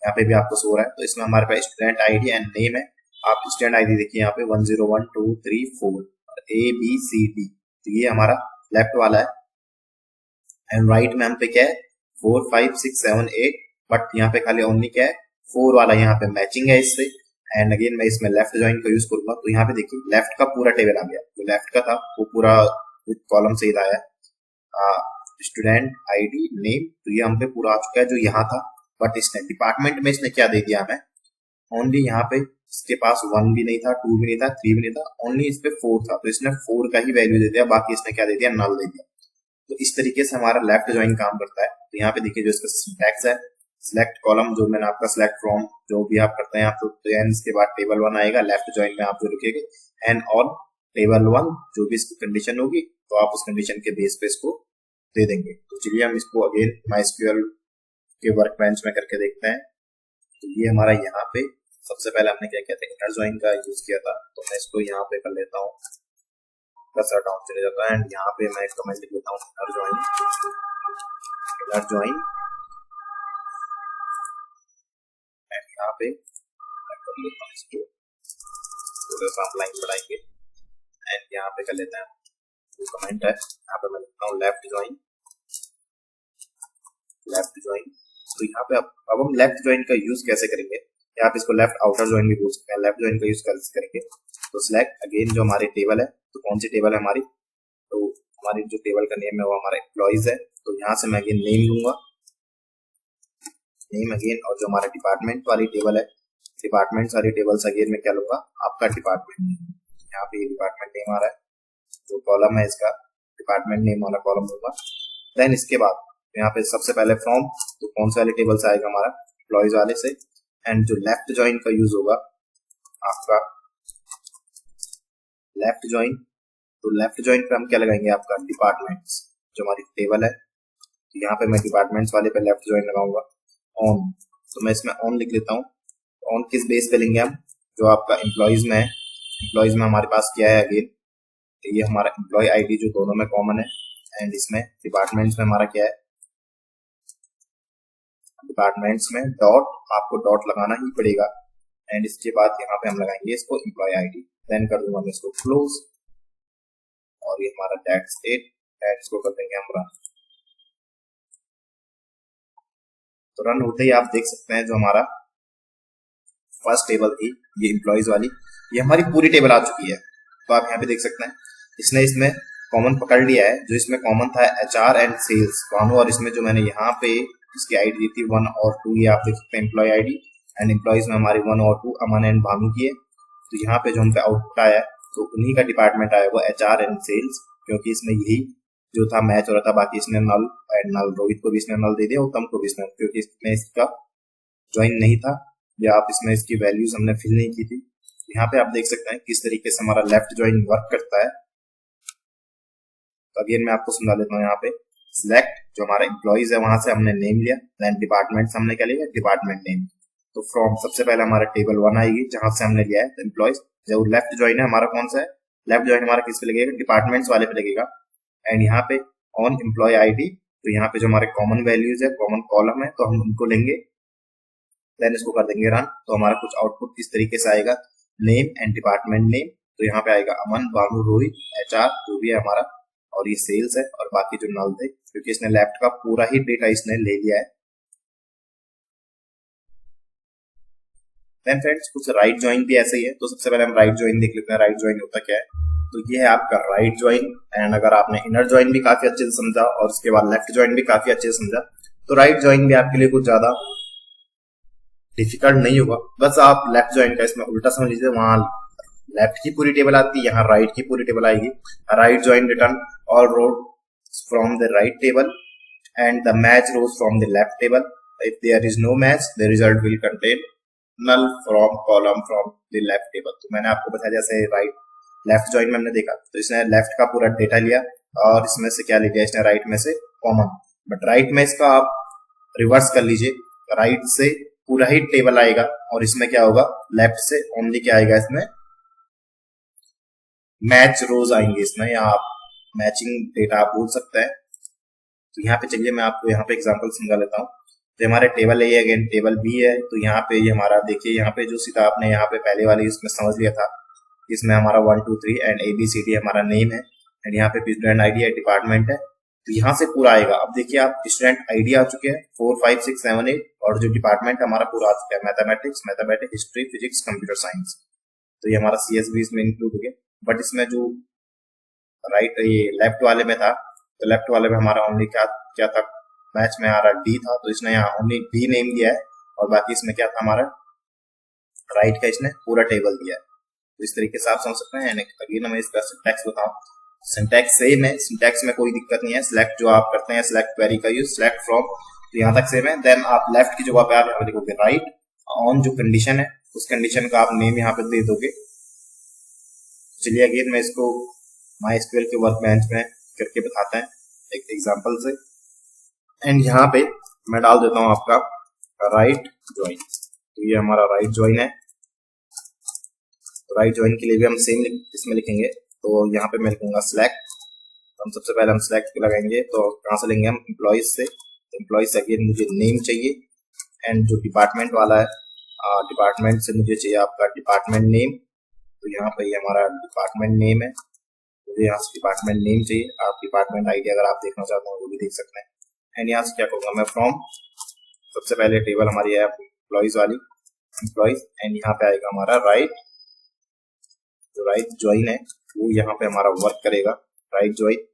यहाँ पे भी आपको शो रहा है। तो इसमें हमारे पास स्टूडेंट आईडी एंड नेम है। आप स्टूडेंट आईडी देखिए यहाँ पे 101234 ABCD, तो ये हमारा लेफ्ट वाला है, एंड राइट में हम पे क्या है 45678, बट यहाँ पे खाली ओनली क्या है 4 वाला यहाँ पे मैचिंग है इससे। एंड अगेन मैं इसमें लेफ्ट ज्वाइन को यूज करूंगा, तो यहाँ पे देखिए लेफ्ट का पूरा टेबल आ गया, जो लेफ्ट का था वो पूरा कॉलम से ही आया, स्टूडेंट आईडी नेम, तो ये हम पे पूरा आ चुका है जो यहाँ था। बट इसने डिपार्टमेंट में इसने क्या दे दिया हमें, ओनली यहाँ पे इसके पास 1 भी नहीं था, 2 भी नहीं था, 3 भी नहीं था, ओनली इस पे 4 था, तो इसने 4 का ही वैल्यू दे दिया, बाकी इसने क्या दे दिया, नल दे दिया। तो इस तरीके से हमारा लेफ्ट ज्वाइन काम करता है। तो यहाँ पे देखिए जो इसका सिंटैक्स है, सिलेक्ट कॉलम, जो मैंने आपका सिलेक्ट फ्रॉम जो भी आप करते हैं आप, तो इसके बाद टेबल 1 आएगा, लेफ्ट ज्वाइन में आप जो लिखेंगे एंड ऑन टेबल 1, जो भी इसकी कंडीशन होगी तो आप उस कंडीशन के बेस पे इसको दे देंगे। तो चलिए हम इसको अगेन MySQL के वर्क बेंच में करके देखते हैं। तो ये हमारा यहाँ पे सबसे पहले हमने क्या किया था, इनर ज्वाइन का यूज किया था, तो मैं इसको यहाँ पे कर लेता हूँ, कर्सर डाउन चले जाता है, एंड यहाँ पे मैं कमेंट लिख लेता हूँ इनर ज्वाइन, एंड यहाँ पे मैं कर लेता हूँ इसको थोड़ा सा लाइन बढ़ाएंगे, एंड यहाँ पे कर लेते हैं जो कमेंट है, यहाँ पे मैं लिखता हूँ लेफ्ट ज्वाइन। तो यहाँ पे अब हम लेफ्ट ज्वाइन का यूज कैसे करेंगे, या आप इसको लेफ्ट आउटर ज्वाइन भी बोल सकते हैं। लेफ्ट ज्वाइन का यूज कैसे करेंगे, तो सिलेक्ट अगेन जो हमारी टेबल है, तो कौन सी टेबल है हमारी, तो हमारी जो टेबल का नेम है वो हमारा एम्प्लॉइज है, तो यहाँ से मैं अगेन नेम लूंगा, नेम अगेन, और जो हमारा डिपार्टमेंट वाली टेबल है, डिपार्टमेंट वाली टेबल से अगेन मैं क्या लूंगा, आपका डिपार्टमेंट नेम, यहाँ पे डिपार्टमेंट नेम आ रहा है, जो कॉलम है इसका डिपार्टमेंट नेम वाला कॉलम लूंगा। देन इसके बाद यहाँ पे सबसे पहले फ्रॉम, तो कौन से वाले टेबल से आएगा हमारा, एम्प्लॉइज वाले से, एंड जो लेफ्ट ज्वाइन का यूज होगा आपका लेफ्ट ज्वाइन, तो लेफ्ट ज्वाइन पे हम क्या लगाएंगे, आपका डिपार्टमेंट्स, जो हमारी टेबल है, तो यहाँ पे मैं डिपार्टमेंट्स वाले पे लेफ्ट ज्वाइन लगाऊंगा। ऑन, तो मैं इसमें ऑन लिख लेता हूँ। ऑन किस बेस पे लेंगे हम, जो आपका एम्प्लॉइज में है, एम्प्लॉइज में हमारे पास क्या है अगेन, तो ये हमारा एम्प्लॉय आईडी जो दोनों में कॉमन है, एंड इसमें डिपार्टमेंट्स में हमारा क्या है, डिपार्टमेंट्स में डॉट, आपको डॉट लगाना ही पड़ेगा, एंड इसके बाद यहाँ पे हम लगाएंगे इसको एम्प्लॉय आईडी, देन कर दूंगा मैं इसको क्लोज, और ये हमारा दैट्स इट, एंड इसको कर देंगे हम रन। तो रन होते ही आप देख सकते हैं जो हमारा फर्स्ट टेबल थी ये एम्प्लॉइज वाली, ये हमारी पूरी टेबल आ चुकी है। तो आप यहाँ पे देख सकते हैं इसने इसमें कॉमन पकड़ लिया है, जो इसमें कॉमन था HR एंड सेल्स भानु, और इसमें जो मैंने यहाँ पे इसकी आईडी दी थी 1 और 2, ये आप देख सकते हैं एम्प्लॉय आईडी, एंड एम्प्लॉइज में हमारी 1 और 2 अमन एंड भानु की है। तो यहाँ पे जो हमको आउटपुट आया है, तो उन्हीं का डिपार्टमेंट आया वो HR एंड सेल्स, क्योंकि इसमें यही जो था मैच हो रहा था, बाकी इसने नल एंड नल, रोहित को भी इसने नल दे दिया, उत्तम को भी इसने, क्योंकि इसमें इसका ज्वाइन नहीं था, या आप इसमें इसकी वैल्यूज हमने फिल नहीं की थी। यहाँ पे आप देख सकते हैं किस तरीके से हमारा लेफ्ट ज्वाइन वर्क करता है। तो अगेन मैं आपको समझा देता हूँ, यहाँ पे सिलेक्ट जो हमारा एम्प्लॉइज है वहां से हमने नेम लिया, देन डिपार्टमेंट से हमने क्या लिया, डिपार्टमेंट नेम। तो फ्रॉम सबसे पहले हमारा टेबल 1 आएगी जहां से हमने लिया है एम्प्लॉइज, जो लेफ्ट ज्वाइन है हमारा कौन सा है, लेफ्ट ज्वाइन हमारा किस पे लगेगा, डिपार्टमेंट्स वाले पे लगेगा, एंड यहाँ पे ऑन एम्प्लॉय आईडी, तो यहाँ पे जो हमारे कॉमन वैल्यूज है, कॉमन कॉलम है, तो हम उनको लेंगे, देन इसको कर देंगे रन। तो हमारा कुछ आउटपुट इस तरीके से आएगा, नेम एंड डिपार्टमेंट नेम, तो यहाँ पे आएगा अमन, भानु, रोहित, HR जो भी है हमारा, और ये सेल्स है, और बाकी जो नल थे, क्योंकि इसने लेफ्ट का पूरा ही डेटा इसने ले लिया है। देन फ्रेंड्स कुछ राइट ज्वाइन भी ऐसे ही है, तो सबसे पहले हम राइट ज्वाइन देख लेते हैं, राइट ज्वाइन होता क्या है। तो ये है आपका राइट ज्वाइन, एंड अगर आपने इनर ज्वाइन भी काफी अच्छे से समझा और उसके बाद लेफ्ट ज्वाइन भी काफी अच्छे से समझा, तो राइट ज्वाइन भी आपके लिए कुछ ज्यादा डिफिकल्ट नहीं होगा। बस आप लेफ्ट ज्वाइन का इसमें उल्टा समझ लीजिए, वहां लेफ्ट की पूरी टेबल आती है, यहाँ राइट की पूरी टेबल आएगी। Right join return all rows from the right table and the match rows from the left table, if there is no match the result will contain null from column from the left table. तो मैंने आपको बताया जैसे right left join में हमने देखा, तो इसने लेफ्ट का पूरा डेटा लिया और इसमें से क्या ले लिया इसने, राइट में से कॉमन। बट राइट में इसका आप रिवर्स कर लीजिए, राइट से पूरा ही टेबल आएगा और इसमें क्या होगा, लेफ्ट से ओनली क्या आएगा, इसमें मैच रोज आएंगे इसमें, या आप मैचिंग डेटा आप बोल सकते हैं। तो यहाँ पे चलिए मैं आपको यहाँ पे एग्जांपल समझा लेता हूँ। तो हमारे टेबल ए अगेन टेबल बी है, तो यहाँ पे ये हमारा देखिए, यहाँ पे जो सीधा आपने यहाँ पे पहले वाली इसमें समझ लिया था, इसमें हमारा 1 2 3 एंड ABCD हमारा नेम है, एंड यहाँ पे स्टूडेंट आईडी है, डिपार्टमेंट है। तो यहाँ से पूरा आएगा। अब देखिए आप स्टूडेंट आईडी आ चुके हैं 4 5 6 7 8, और जो डिपार्टमेंट हमारा पूरा आ चुका है mathematics, history, physics, computer science. तो ये हमारा CSB इसमें इंक्लूड हो गया। बट इसमें जो राइट ये लेफ्ट वाले में था, तो लेफ्ट वाले में हमारा ओनली क्या क्या था, मैच में हमारा डी था, तो इसने यहाँ ओनली डी नेम दिया है, और बाकी इसमें क्या था हमारा राइट का इसने पूरा टेबल दिया है। तो इस तरीके से आप समझ सकते हैं। अगेन मैं इसका सिंटैक्स बताऊं, सिंटैक्स सेम है, सिंटैक्स में कोई दिक्कत नहीं है। सिलेक्ट जो आप करते हैं सिलेक्ट क्वेरी का यूज, सिलेक्ट फ्रॉम, तो यहाँ तक सेम है। देन आप लेफ्ट की जगह पे आप यहाँ पे लिखोगे राइट ऑन, जो कंडीशन है उस कंडीशन का आप नेम यहाँ पे दे दोगे। चलिए अगेन मैं इसको MySQL के वर्क बेंच में करके बताते हैं एक एग्जांपल से। एंड यहाँ पे मैं डाल देता हूँ आपका राइट ज्वाइन। तो ये हमारा राइट ज्वाइन है। राइट ज्वाइन के लिए भी हम सेम इसमें लिखेंगे। तो यहाँ पे मैं लिखूंगा सिलेक्ट। हम सबसे पहले हम सिलेक्ट लगाएंगे, तो कहाँ से लेंगे हम, एम्प्लॉइज से। एम्प्लॉइज से अगेन मुझे नेम चाहिए, एंड जो डिपार्टमेंट वाला है डिपार्टमेंट से मुझे चाहिए आपका डिपार्टमेंट नेम। तो यहाँ पे ये हमारा डिपार्टमेंट नेम है, मुझे यहाँ से डिपार्टमेंट नेम चाहिए। आप डिपार्टमेंट आईडी अगर आप देखना चाहते हो वो भी देख सकते हैं। एंड यहाँ से क्या करूँगा मैं, फ्रॉम, सबसे पहले टेबल हमारी है एम्प्लॉइज वाली, एम्प्लॉइज, एंड यहाँ पे आएगा हमारा राइट। जो राइट ज्वाइन है वो यहाँ पे हमारा वर्क करेगा। राइट ज्वाइन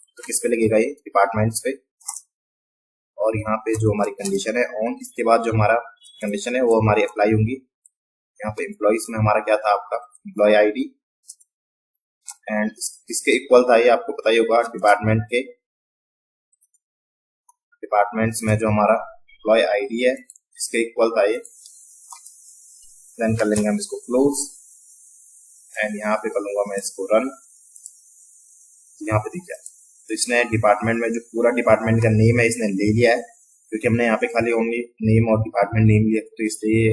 तो किस पे लगेगा, ये डिपार्टमेंट्स पे। और यहाँ पे जो हमारी कंडीशन है ऑन, इसके बाद जो हमारा कंडीशन है वो हमारी अप्लाई होंगी। यहाँ पे एम्प्लॉइज में हमारा क्या था, आपका एम्प्लॉय आईडी, एंड किसके इक्वल था ये आपको पता ही होगा, डिपार्टमेंट के। डिपार्टमेंट्स में जो हमारा एम्प्लॉय आईडी है इसके इक्वल था ये। देन कर लेंगे हम इसको क्लोज, एंड यहाँ पे कर लूंगा मैं इसको रन। यहाँ पे दिख जाए तो इसने डिपार्टमेंट में जो पूरा डिपार्टमेंट का नेम है इसने ले लिया है, क्योंकि हमने यहाँ पे खाली ओनली नेम और डिपार्टमेंट नेम लिया, तो इसलिए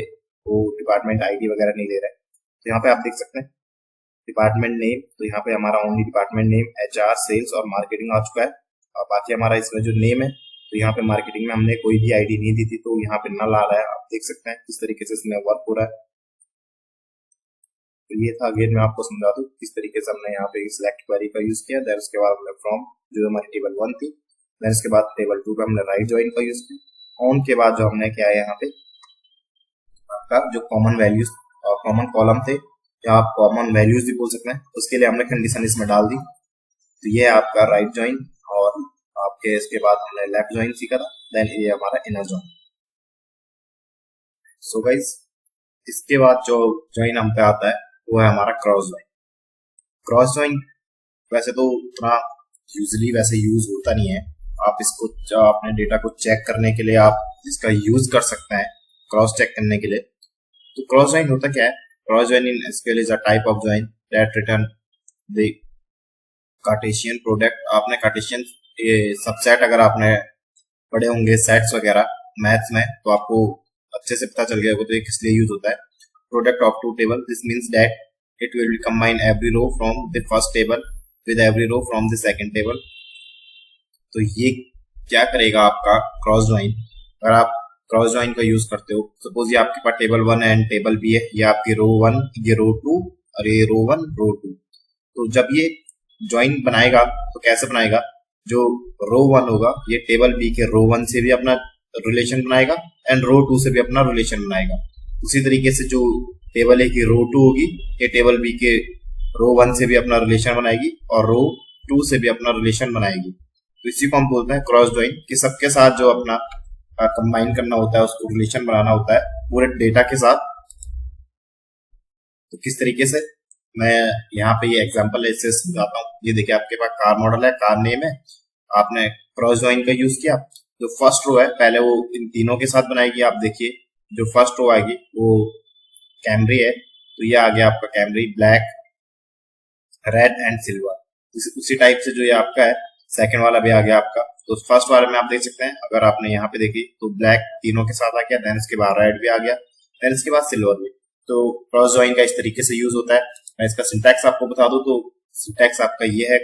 वो डिपार्टमेंट आईडी वगैरह नहीं ले रहा है। तो यहाँ पे आप देख सकते हैं डिपार्टमेंट नेम, तो यहाँ पे हमारा only department name, HR, sales और मार्केटिंग आ चुका है। और बाकी हमारा इसमें जो नेम है, तो यहाँ पे मार्केटिंग में हमने कोई भी आईडी नहीं दी थी, तो यहाँ पे नल आ रहा है। आप देख सकते हैं किस तरीके से इसमें वर्क हो रहा है। तो ये था, अगेन मैं आपको समझा दूं किस तरीके से हमने यहाँ पे सिलेक्ट क्वेरी का यूज किया। देन उसके बाद हमने फ्रॉम, जो हमारी टेबल 1 थी, देन उसके बाद टेबल 2 पे हमने राइट ज्वाइन का यूज किया। ऑन के बाद जो हमने क्या है, यहाँ पे आपका जो कॉमन वैल्यूज और कॉमन कॉलम थे, या आप कॉमन वैल्यूज भी बोल सकते हैं, उसके लिए हमने कंडीशन इसमें डाल दी। तो ये आपका राइट ज्वाइन, और आपके इसके बाद हमने लेफ्ट ज्वाइन सीखा था। देन ये हमारा इनर ज्वाइन। सो गाइस, इसके बाद जो ज्वाइन हम पे आता है वो है हमारा क्रॉस ज्वाइन। क्रॉस ज्वाइन वैसे तो उतना यूजली वैसे यूज होता नहीं है। आप इसको अपने डेटा को चेक करने के लिए आप इसका यूज कर सकते हैं, क्रॉस चेक करने के लिए। तो क्रॉस ज्वाइन होता क्या है, cross join in SQL is a type of join that return the Cartesian product. आपने कार्टेशियन ये सबसेट अगर आपने पढ़े होंगे सेट्स वगैरह मैथ्स में, तो आपको अच्छे से पता चल गया होगा तो ये किस लिए यूज होता है। Product of two table, this means that it will combine every row from the first table with every row from the second table. तो ये क्या करेगा आपका क्रॉस ज्वाइन, अगर आप क्रॉस ज्वाइन का यूज करते हो, सपोज ये आपके पास टेबल 1 एंड टेबल B है, ये आपकी रो 1, ये रो 2 और ये रो 1 रो 2। तो जब ये ज्वाइन बनाएगा तो कैसे बनाएगा, जो रो 1 होगा ये टेबल B के रो 1 से भी अपना रिलेशन बनाएगा एंड रो 2 से भी अपना रिलेशन बनाएगा। उसी तरीके से जो टेबल A की रो 2 होगी, ये टेबल B के रो 1 से भी अपना रिलेशन बनाएगी और रो 2 से भी अपना रिलेशन बनाएगी। तो इसी को हम बोलते हैं क्रॉस ज्वाइन, कि सबके साथ जो अपना कंबाइन करना होता है, उसको रिलेशन बनाना होता है पूरे डेटा के साथ। तो किस तरीके से, मैं यहाँ पे ये एग्जांपल इससे समझाता हूँ। ये देखिए आपके पास कार मॉडल है, कार नेम है, आपने क्रॉस ज्वाइन का यूज किया। जो फर्स्ट रो है पहले वो इन तीनों के साथ बनाएगी। आप देखिए जो फर्स्ट रो आएगी वो कैमरी है, तो ये आ गया आपका Camry, black, red and silver. उसी टाइप से जो ये आपका है सेकंड वाला भी आ गया आपका। तो फर्स्ट वाले में आप देख सकते हैं, अगर आपने यहाँ पे देखी तो ब्लैक तीनों के साथ आ गया, देन इसके बाद रेड भी आ गया, देन इसके बाद सिल्वर भी। तो क्रॉस ज्वाइन का इस तरीके से यूज होता है। मैं इसका सिंटैक्स आपको बता दूं, तो सिंटैक्स आपका ये है,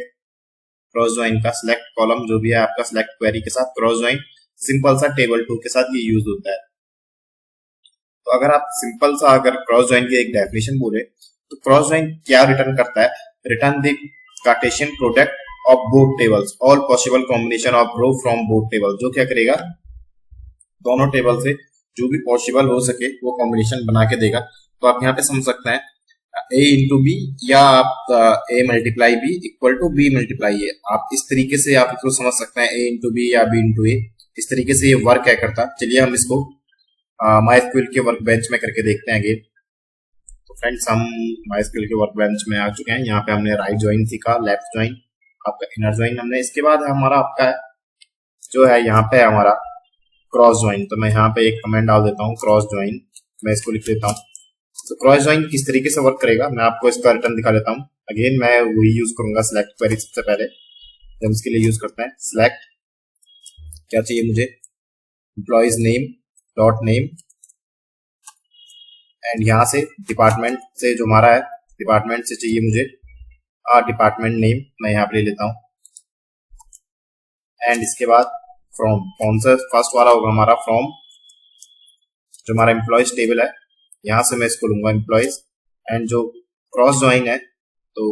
क्रॉस ज्वाइन का सिलेक्ट कॉलम जो भी है आपका सिलेक्ट क्वेरी के साथ क्रॉस ज्वाइन सिंपल सा टेबल 2 के साथ ये यूज होता है। तो अगर आप सिंपल सा अगर क्रॉस ज्वाइन की एक डेफिनेशन बोले तो क्रॉस ज्वाइन क्या रिटर्न करता है, return the Cartesian product of both tables all possible combination of row from both table. जो क्या करेगा, दोनों टेबल से जो भी पॉसिबल हो सके वो कॉम्बिनेशन बना के देगा। तो आप यहाँ पे समझ सकते हैं a इंटू बी या आप a multiply B equal to b multiply A. आप इस तरीके से आप इसको समझ सकते हैं a इंटू बी या b इंटू ए। इस तरीके से ये वर्क क्या करता है, चलिए हम इसको माइस्क्यूएल के वर्क बेंच में करके देखते हैं अगेन। तो फ्रेंड्स हम माइस्क्यूएल के वर्क बेंच में आ चुके हैं। यहाँ पे हमने राइट ज्वाइन सीखा, लेफ्ट ज्वाइन, आपका इनर ज्वाइन हमने। इसके बाद हमारा आपका जो है यहाँ पे हमारा क्रॉस ज्वाइन। तो मैं यहाँ पे एक कमेंट डाल देता हूँ क्रॉस ज्वाइन, मैं इसको लिख देता हूँ। तो क्रॉस ज्वाइन किस तरीके से वर्क करेगा मैं आपको इसका रिटर्न दिखा देता हूँ। अगेन मैं वही यूज करूंगा सिलेक्ट क्वेरी। सबसे पहले जब इसके लिए यूज करते हैं सिलेक्ट, क्या चाहिए मुझे, employees name dot name, and यहाँ से डिपार्टमेंट से जो हमारा है डिपार्टमेंट से चाहिए मुझे डिपार्टमेंट नेम, मैं यहाँ पे ले लेता हूँ। एंड इसके बाद फ्रॉम, कौन सा फर्स्ट वाला होगा हमारा फ्रॉम, जो हमारा एम्प्लॉइज टेबल है यहाँ से मैं इसको लूंगा एम्प्लॉइज। एंड जो क्रॉस ज्वाइन है तो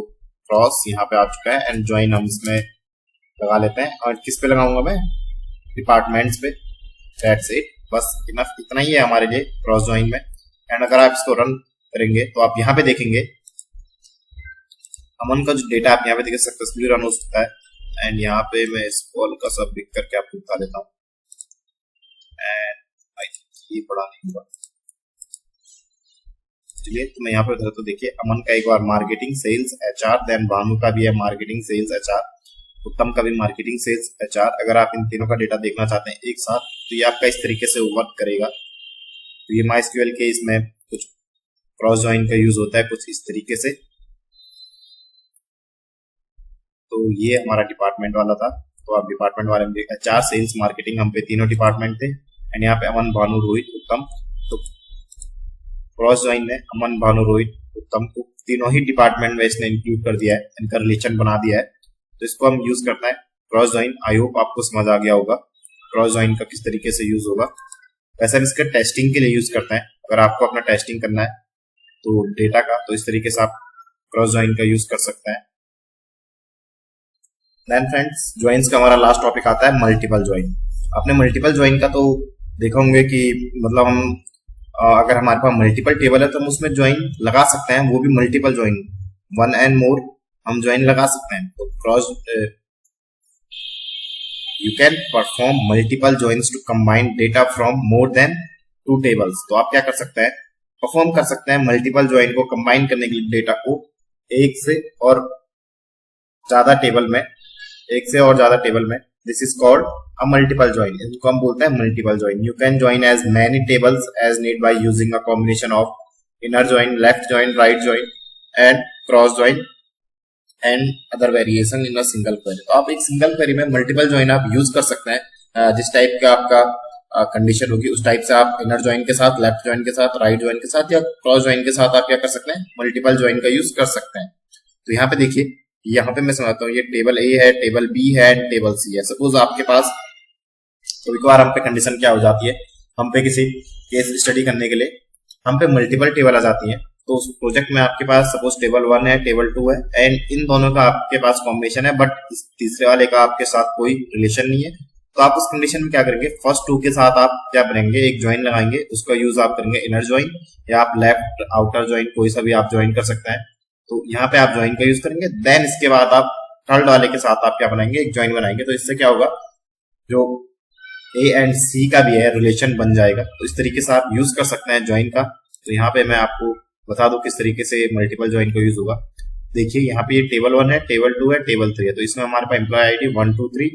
क्रॉस यहाँ पे आ चुका है एंड ज्वाइन हम इसमें लगा लेते हैं। और किस पे लगाऊंगा मैं, डिपार्टमेंट्स पे। दैट्स इट, बस इनफ, इतना ही है हमारे लिए क्रॉस ज्वाइन में। एंड अगर आप इसको रन करेंगे तो आप यहाँ पे देखेंगे अमन का जो डेटा आप यहाँ पे देखिए सक्सेसफुली रन हो सकता है। एंड यहाँ पे मैं इसको हल्का सा पिक करके आपको दिखा देता हूँ। एंड ये पढ़ा नहीं हुआ, चलिए तो मैं यहाँ पे बता, तो देखिए अमन का एक बार marketing sales HR, then Bhanu का भी है मार्केटिंग सेल्स एचआर, उत्तम का भी मार्केटिंग सेल्स एचआर। अगर आप इन तीनों का डेटा देखना चाहते हैं एक साथ तो ये आपका इस तरीके से वर्क करेगा। तो ये माइस्क्यूएल के इसमें कुछ क्रॉस ज्वाइन का यूज होता है कुछ इस तरीके से। तो ये हमारा डिपार्टमेंट वाला था। तो आप डिपार्टमेंट वाले में एचआर सेल्स मार्केटिंग, हम पे तीनों डिपार्टमेंट थे। एंड यहाँ पे अमन भानु रोहित उत्तम, तो क्रॉस ज्वाइन ने अमन भानु रोहित उत्तम को तीनों ही डिपार्टमेंट में इसने इंक्लूड कर दिया है, इनका रिलेशन बना दिया है। तो इसको हम यूज करता है क्रॉस ज्वाइन। आई होप आपको समझ आ गया होगा क्रॉस ज्वाइन का किस तरीके से यूज होगा। वैसे हम इसका टेस्टिंग के लिए यूज करते हैं। अगर आपको अपना टेस्टिंग करना है तो डेटा का, तो इस तरीके से आप क्रॉस ज्वाइन का यूज कर सकते हैं। देन फ्रेंड्स ज्वाइंस का हमारा लास्ट टॉपिक आता है मल्टीपल ज्वाइन। आपने मल्टीपल ज्वाइन का तो देखा होंगे कि मतलब हम अगर हमारे पास मल्टीपल टेबल है तो हम उसमें ज्वाइन लगा सकते हैं, वो भी multiple join, one and more हम ज्वाइन लगा सकते हैं। तो cross you can perform multiple joins to combine data from more than 2 tables. तो आप क्या कर सकते हैं, परफॉर्म कर सकते हैं मल्टीपल ज्वाइन को कंबाइन करने के लिए डेटा को एक से और ज्यादा टेबल में, एक से और ज्यादा टेबल में। This is called a multiple join, इसको हम बोलते हैं multiple join. You can join as many tables as need by using a combination of inner join, left join, right join and cross join and other variation in a single query. तो आप एक single query में multiple join आप use कर सकते हैं। जिस type का आपका कंडीशन होगी उस टाइप से आप इनर ज्वाइन के साथ, लेफ्ट ज्वाइन के साथ, राइट ज्वाइन के साथ या क्रॉस ज्वाइन के साथ आप क्या कर सकते हैं, मल्टीपल ज्वाइन का यूज कर सकते हैं। तो यहाँ पे देखिए, यहाँ पे मैं समझता हूँ ये टेबल ए है, टेबल बी है, टेबल सी है। सपोज आपके पास तो एक बार हम पे कंडीशन क्या हो जाती है, हम पे किसी केस स्टडी करने के लिए हम पे मल्टीपल टेबल आ जाती है। तो उस प्रोजेक्ट में आपके पास सपोज टेबल 1 है, टेबल 2 है एंड इन दोनों का आपके पास कॉम्बिनेशन है, बट इस तीसरे वाले का आपके साथ कोई रिलेशन नहीं है। तो आप उस कंडीशन में क्या करेंगे, फर्स्ट 2 के साथ आप क्या करेंगे, एक ज्वाइन लगाएंगे, उसका यूज आप करेंगे इनर ज्वाइन या आप लेफ्ट आउटर ज्वाइन, कोई सा भी आप ज्वाइन कर सकते हैं। तो यहाँ पे आप ज्वाइन का यूज करेंगे। देन इसके बाद आप थर्ड वाले के साथ आप क्या बनाएंगे, एक ज्वाइन बनाएंगे। तो इससे क्या होगा, जो ए एंड सी का भी है रिलेशन बन जाएगा। तो इस तरीके से आप यूज कर सकते हैं ज्वाइन का। तो यहाँ पे मैं आपको बता दूं किस तरीके से मल्टीपल ज्वाइन का यूज होगा। देखिए यहाँ पे ये टेबल 1 है, टेबल 2 है, टेबल 3 है। तो इसमें हमारे पास एम्प्लॉय आईडी 1 2 3,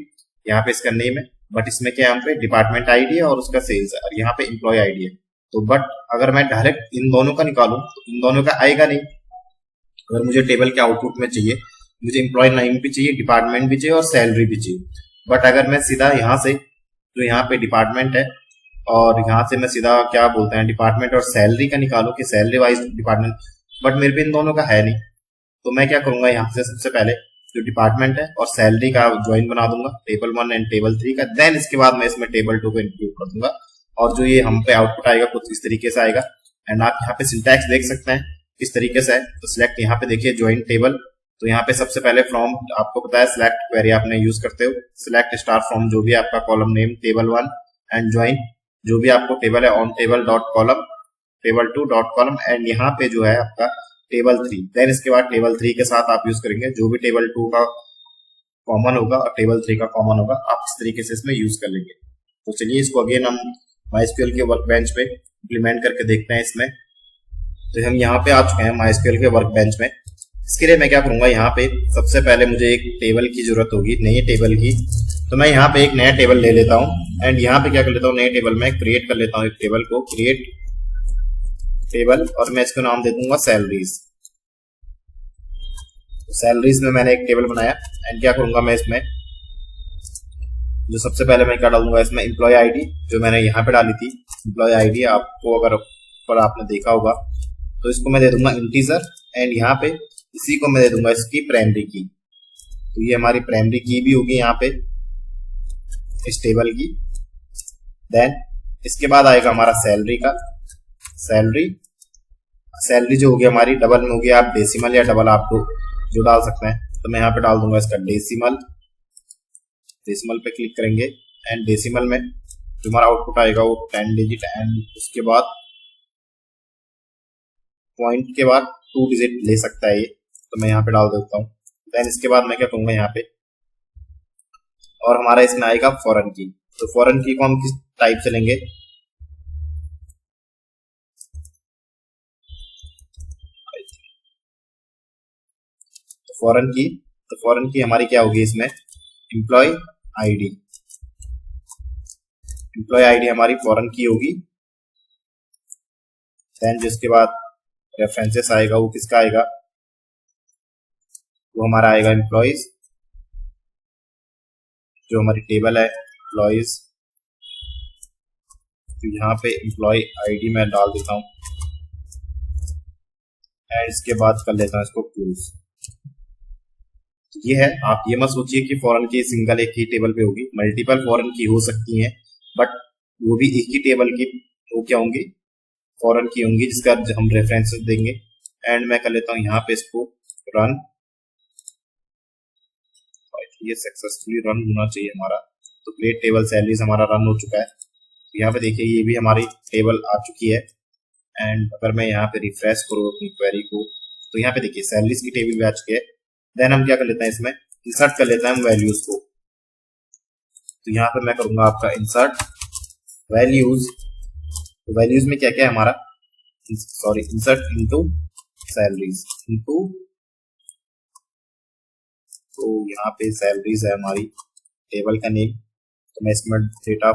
यहाँ पे इसका नेम है, बट इसमें क्या है, यहाँ पे डिपार्टमेंट आईडी है और उसका सेल्स है, और यहाँ पे एम्प्लॉय आईडी है। तो बट अगर मैं डायरेक्ट इन दोनों का निकालूं तो इन दोनों का आएगा नहीं। अगर मुझे टेबल के आउटपुट में चाहिए, मुझे एम्प्लॉय नेम भी चाहिए, डिपार्टमेंट भी चाहिए और सैलरी भी चाहिए। बट अगर मैं सीधा यहाँ से जो यहाँ पे डिपार्टमेंट है और यहाँ से मैं सीधा क्या बोलते हैं डिपार्टमेंट और सैलरी का निकालू कि सैलरी वाइज डिपार्टमेंट, बट मेरे पे इन दोनों का है नहीं। तो मैं क्या करूंगा, यहाँ से सबसे पहले जो डिपार्टमेंट है और सैलरी का ज्वाइन बना दूंगा, टेबल 1 एंड टेबल 3 का। देन इसके बाद मैं इसमें टेबल 2 को इंक्लूड कर दूंगा और जो ये हम पे आउटपुट आएगा कुछ इस तरीके से आएगा। एंड आप यहाँ पे सिंटैक्स देख सकते हैं किस तरीके से है। तो सिलेक्ट यहाँ पे देखिए ज्वाइन टेबल, तो यहाँ पे सबसे पहले फ्रॉम आपको पता है सिलेक्ट क्वेरी आपने यूज करते हो, सिलेक्ट स्टार फ्रॉम जो भी आपका column name table 1 and join जो भी आपको टेबल है on table dot column table 2 dot column and यहाँ पे जो है आपका टेबल 3। देन इसके बाद टेबल 3 के साथ आप यूज करेंगे जो भी टेबल 2 का कॉमन होगा और टेबल 3 का कॉमन होगा, आप इस तरीके से इसमें यूज कर लेंगे। तो चलिए इसको अगेन हम MySQL के वर्कबेंच पे इम्प्लीमेंट करके देखते हैं इसमें। तो हम यहाँ पे आ चुके हैं MySQL के वर्कबेंच में। इसके लिए मैं क्या करूंगा, यहाँ पे सबसे पहले मुझे एक टेबल की जरूरत होगी, नई टेबल की। तो मैं यहाँ पे एक नया टेबल ले लेता हूँ एंड यहाँ पे क्या कर लेता हूँ, नए टेबल में क्रिएट कर लेता हूँ एक टेबल को, क्रिएट टेबल, और मैं इसको नाम दे दूंगा सैलरीज। सैलरीज में मैंने एक टेबल बनाया एंड क्या करूंगा मैं इसमें जो सबसे पहले मैं क्या डालूंगा इसमें एम्प्लॉय आईडी जो मैंने यहाँ पे डाली थी। एम्प्लॉय आईडी आपको अगर पर आपने देखा होगा तो इसको मैं दे दूंगा इंटीजर एंड यहाँ पे इसी को मैं दे दूंगा इसकी प्राइमरी की। तो ये हमारी प्राइमरी की भी होगी यहाँ पे इस टेबल की। देन इसके बाद आएगा हमारा सैलरी का, सैलरी जो होगी हमारी डबल में होगी, आप डेसिमल या डबल आपको जो डाल सकते हैं। तो मैं यहाँ पे डाल दूंगा इसका डेसिमल पे क्लिक करेंगे एंड डेसिमल में जो हमारा आउटपुट आएगा वो 10 डिजिट एंड उसके बाद पॉइंट के बाद 2 डिजिट ले सकता है ये, तो मैं यहाँ पे डाल देता हूँ। देन इसके बाद मैं क्या कहूँगा यहाँ पे, और हमारा इसमें आएगा फॉरेन की। तो फॉरेन की को हम किस टाइप से लेंगे, फॉरेन की हमारी क्या होगी इसमें एम्प्लॉय आईडी हमारी फॉरेन की होगी। देन जिसके बाद रेफरेंसेस आएगा वो किसका आएगा, वो हमारा आएगा एम्प्लॉयज, जो हमारी टेबल है एम्प्लॉयज। तो यहाँ पे एम्प्लॉय आईडी मैं डाल देता हूँ एंड इसके बाद कर लेता हूँ इसको क्लोज। ये है, आप ये मत सोचिए कि फॉरेन की सिंगल एक ही टेबल पे होगी, मल्टीपल फॉरेन की हो सकती हैं, बट वो भी एक ही टेबल की वो क्या होंगी, फॉरेन की होंगी, जिसका हम रेफरेंसेस देंगे। एंड मैं कर लेता हूँ यहाँ पे इसको रन, ये सक्सेसफुली रन होना चाहिए हमारा। तो क्रिएट टेबल सैलरीज हमारा रन हो चुका है। तो यहाँ पे देखिए ये भी हमारी टेबल आ चुकी है एंड अगर मैं यहाँ पे रिफ्रेश करूँ अपनी क्वेरी को तो यहाँ पे देखिए सैलरीज की टेबल भी आ चुकी है। देन हम क्या कर लेते हैं इसमें इंसर्ट कर लेते हैं हम वैल्यूज को। तो यहाँ पे मैं करूंगा आपका इंसर्ट वैल्यूज। तो वैल्यूज में क्या क्या है हमारा, sorry insert into salaries into, तो यहाँ पे सैलरीज है हमारी टेबल का नेम, तो मैं इसमें डेटा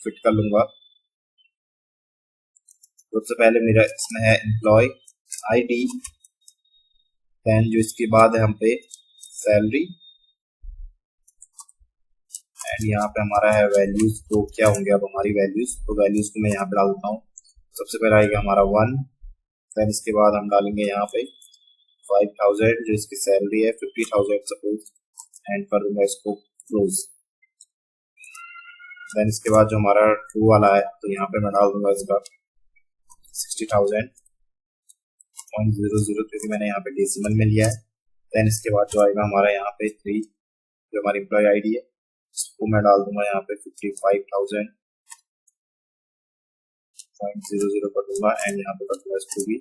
फिट कर लूंगा। सबसे पहले मेरा इसमें है एम्प्लॉय आईडी, देन जो इसके बाद है हम पे सैलरी एंड यहाँ पे हमारा है वैल्यूज। तो क्या होंगे अब हमारी वैल्यूज, तो वैल्यूज को मैं यहाँ पे डाल देता हूँ। सबसे पहले आएगा हमारा 1, देन इसके बाद हम डालेंगे यहाँ पे 5000 जो इसकी सैलरी है 50,000 सपोज एंड कर दूंगा इसको क्लोज। देन इसके बाद जो हमारा ट्रू वाला है तो यहाँ पे मैं डाल दूंगा इसका 60,000.00 क्योंकि मैंने यहाँ पे डेसिमल में लिया है। देन इसके बाद जो आएगा हमारा यहाँ पे 3 जो हमारी एम्प्लॉय आईडी है इसको मैं डाल दूंगा यहाँ पे 55,000.00 कर दूंगा एंड यहाँ पे कर दूंगा इसको भी।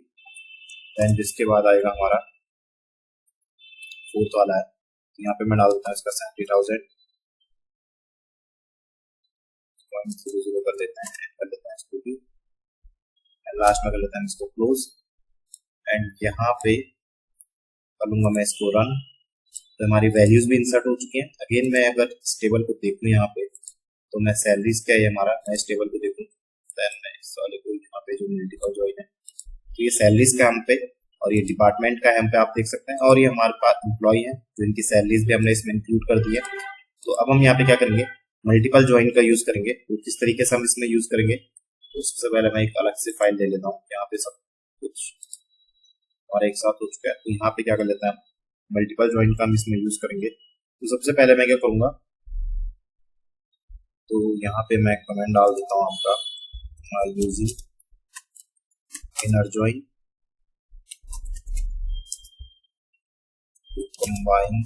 देन जिसके बाद आएगा हमारा 4th वाला है तो यहाँ पे मैं डाल देता हूँ इसका 70,000.00 कर लेते हैं इसको भी, लास्ट में कर लेते हैं इसको क्लोज एंड यहाँ पे करूंगा मैं इसको रन। तो हमारी वैल्यूज भी इंसर्ट हो चुकी हैं। अगेन मैं अगर इस टेबल को देखूं यहाँ पे तो मैं सैलरीज क्या है हमारा, मैं इस टेबल को देखूं देन मैं इस वाले को यहाँ पे जो मल्टीपल ज्वाइन है तो ये सैलरीज का हम पे और ये डिपार्टमेंट का हम पे आप देख सकते हैं, और ये हमारे पास एम्प्लॉय है जो इनकी सैलरीज भी हमने इसमें इंक्लूड कर दी है। तो अब हम यहाँ पे क्या करेंगे, मल्टीपल ज्वाइन का यूज करेंगे। तो किस तरीके से हम इसमें यूज करेंगे, तो सबसे पहले मैं एक अलग से फाइल ले लेता हूँ। यहाँ पे सब कुछ और एक साथ हो चुका है। तो यहाँ पे क्या कर लेते हैं मल्टीपल ज्वाइन का हम इसमें यूज करेंगे। तो सबसे पहले मैं क्या करूंगा, तो यहाँ पे मैं कमेंट डाल देता हूँ आपका using inner join combine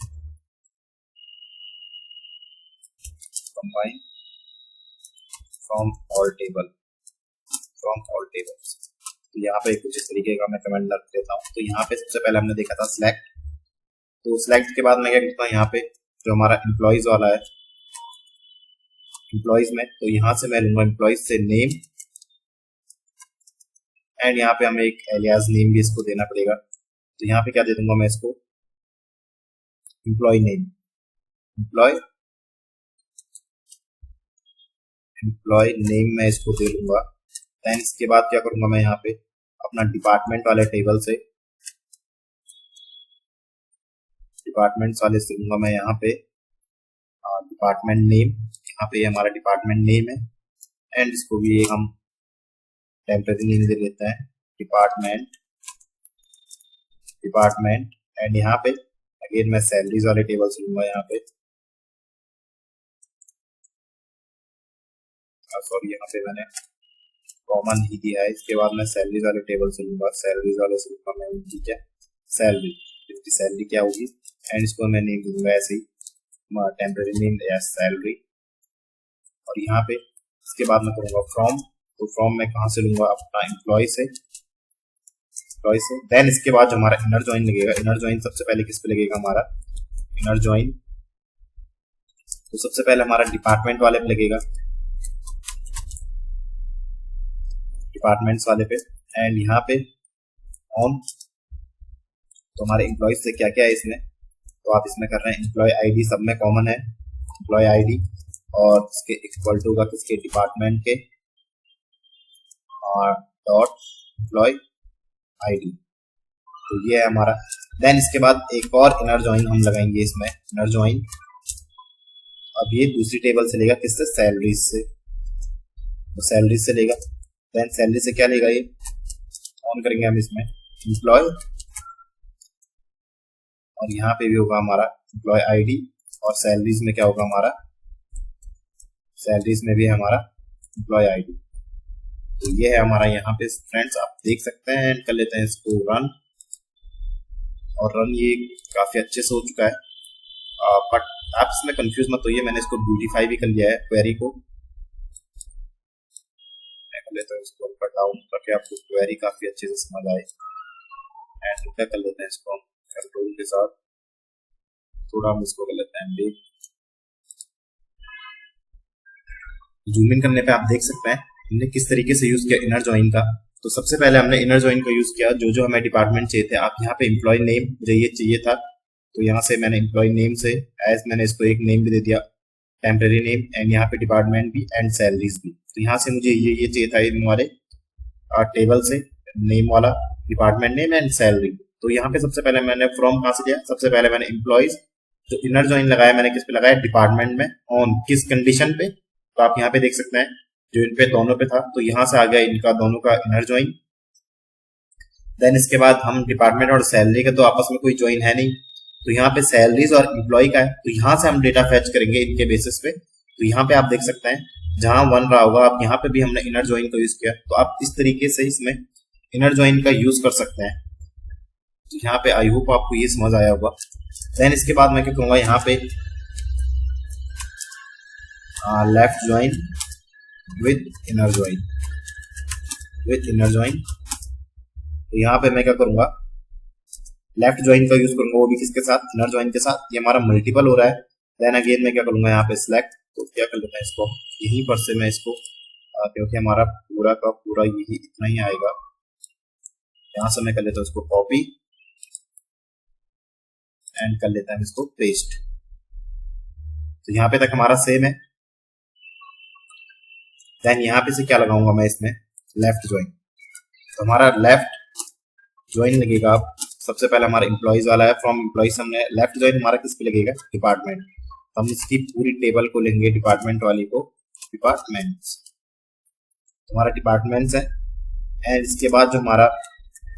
from all tables. तो यहाँ पे कुछ इस तरीके का मैं कमेंट रख देता हूँ। तो यहाँ पे सबसे पहले हमने देखा था सिलेक्ट, तो सिलेक्ट के बाद मैं क्या करता हूँ, यहाँ पे जो हमारा एम्प्लॉयज वाला है, एम्प्लॉयज में, तो यहाँ से मैं लूंगा एम्प्लॉयज से नेम, एंड यहाँ पे हमें एक एलियास नेम भी इसको देना पड़ेगा। तो यहाँ पे क्या दे दूंगा मैं इसको, एम्प्लॉय नेम, एम्प्लॉय नेम मैं इसको दे दूंगा। देन इसके बाद क्या करूंगा, मैं यहाँ पे अपना डिपार्टमेंट वाले टेबल से, डिपार्टमेंट्स वाले से लूंगा मैं यहाँ पे डिपार्टमेंट नेम, यहाँ पे हमारा डिपार्टमेंट नेम है, एंड इसको भी हम टेम्परेरी नेम दे देते हैं, डिपार्टमेंट, एंड यहाँ पे अगेन मैं सैलरीज वाले टेबल से लूंगा यहाँ पे, सॉरी यहाँ पे मैंने कॉमन ही दिया है। इसके बाद मैं सैलरीज वाले टेबल से लूंगा, सैलरीज वाले से लूंगा मैं, ठीक है, सैलरी, इसकी सैलरी क्या होगी, एंड इसको मैं नेम दूंगा ऐसे ही टेम्परेरी नेम या सैलरी। और यहाँ पे इसके बाद मैं करूंगा फ्रॉम, तो फ्रॉम मैं कहाँ से लूंगा, अपना एम्प्लॉय से। देन इसके बाद जो हमारा इनर ज्वाइन लगेगा, इनर ज्वाइन सबसे पहले किस पे लगेगा हमारा इनर ज्वाइन, तो सबसे पहले हमारा डिपार्टमेंट वाले पे लगेगा, डिपार्टमेंट्स वाले पे, एंड यहाँ पे ऑन, तो हमारे एम्प्लॉय से क्या क्या है इसमें, तो आप इसमें कर रहे हैं एम्प्लॉय आईडी, सब में कॉमन है एम्प्लॉय आईडी, और इसके इक्वल टू का किसके, डिपार्टमेंट के, और डॉट एम्प्लॉय आईडी, तो ये है हमारा। देन इसके बाद एक और इनर ज्वाइन हम लगाएंगे इसमें, इनर ज्वाइन, अब ये दूसरी टेबल से लेगा, किससे, सैलरीज से, तो सैलरीज से लेगा। देन सैलरी से क्या लेगा, ये ऑन करेंगे हम इसमें एम्प्लॉय, और यहाँ पे भी होगा हमारा एम्प्लॉय आईडी, और सैलरीज में क्या होगा हमारा, सैलरीज में भी है हमारा एम्प्लॉय आईडी। तो ये है हमारा यहाँ पे फ्रेंड्स, आप देख सकते हैं, एंड कर लेते हैं इसको रन, और रन ये काफी अच्छे से हो चुका है, बट आप इसमें कंफ्यूज मत होइए, मैंने इसको ब्यूटीफाई भी कर लिया है क्वेरी को, मैं कर लेता हूँ इसको अप डाउन ताकि आपको क्वेरी काफी अच्छे से समझ आए, एंड क्या कर लेते हैं इसको कंट्रोल के साथ, थोड़ा हम इसको कर लेते हैं ब्रेक। जूम इन करने पे आप देख सकते हैं हमने किस तरीके से यूज किया इनर ज्वाइन का। तो सबसे पहले हमने इनर ज्वाइन का यूज किया, जो जो हमें डिपार्टमेंट चाहिए थे, आप यहाँ पे एम्प्लॉय नेम मुझे ये चाहिए था, तो यहाँ से मैंने एम्प्लॉय नेम से एज मैंने इसको एक नेम भी दे दिया, टेम्परेरी नेम, एंड यहाँ पे डिपार्टमेंट भी एंड सैलरीज भी। तो यहाँ से मुझे ये चाहिए था हमारे टेबल से, नेम वाला, डिपार्टमेंट नेम एंड सैलरी। तो यहाँ पे सबसे पहले मैंने फ्रॉम कहाँ से लिया, सबसे पहले मैंने एम्प्लॉयज, जो इनर ज्वाइन लगाया मैंने किस पे लगाया, डिपार्टमेंट में, ऑन किस कंडीशन पे, तो आप यहाँ पे देख सकते हैं जो इन पे दोनों पे था, तो यहाँ से आ गया इनका दोनों का इनर ज्वाइन। देन इसके बाद हम डिपार्टमेंट और सैलरी का तो आपस में कोई ज्वाइन है नहीं, तो यहाँ पे सैलरीज और एम्प्लॉय का है, तो यहाँ से हम डेटा फैच करेंगे इनके बेसिस पे। तो यहाँ पे आप देख सकते हैं जहां 1 रहा होगा, आप यहाँ पे भी हमने इनर ज्वाइन का यूज किया, तो आप इस तरीके से इसमें इनर ज्वाइन का यूज कर सकते हैं। तो यहाँ पे आई होप आपको ये समझ आया होगा। देन इसके बाद मैं क्या कहूँगा, यहाँ पे left join with inner join, तो यहाँ पे मैं क्या करूंगा, लेफ्ट ज्वाइन का यूज करूंगा, वो भी किसके साथ, इनर ज्वाइन के साथ। ये हमारा मल्टीपल हो रहा है। देन अगेन मैं क्या करूंगा, यहाँ पे सिलेक्ट, तो क्या कर लेते हैं इसको, यहीं पर से मैं इसको क्योंकि हमारा पूरा का पूरा यही इतना ही आएगा, यहाँ से मैं कर लेता हूँ इसको कॉपी, एंड कर लेता है इसको पेस्ट। तो यहाँ पे तक हमारा सेम है। देन यहाँ पे से क्या लगाऊंगा मैं इसमें, लेफ्ट ज्वाइन, तो हमारा लेफ्ट ज्वाइन लगेगा। सबसे पहले हमारा एम्प्लॉयज वाला है, फ्रॉम एम्प्लॉयज हमने लेफ्ट ज्वाइन हमारा किस पे लगेगा, डिपार्टमेंट, तो हम इसकी पूरी टेबल को लेंगे, डिपार्टमेंट वाली को, डिपार्टमेंट्स, तो हमारा डिपार्टमेंट्स है। एंड इसके बाद जो हमारा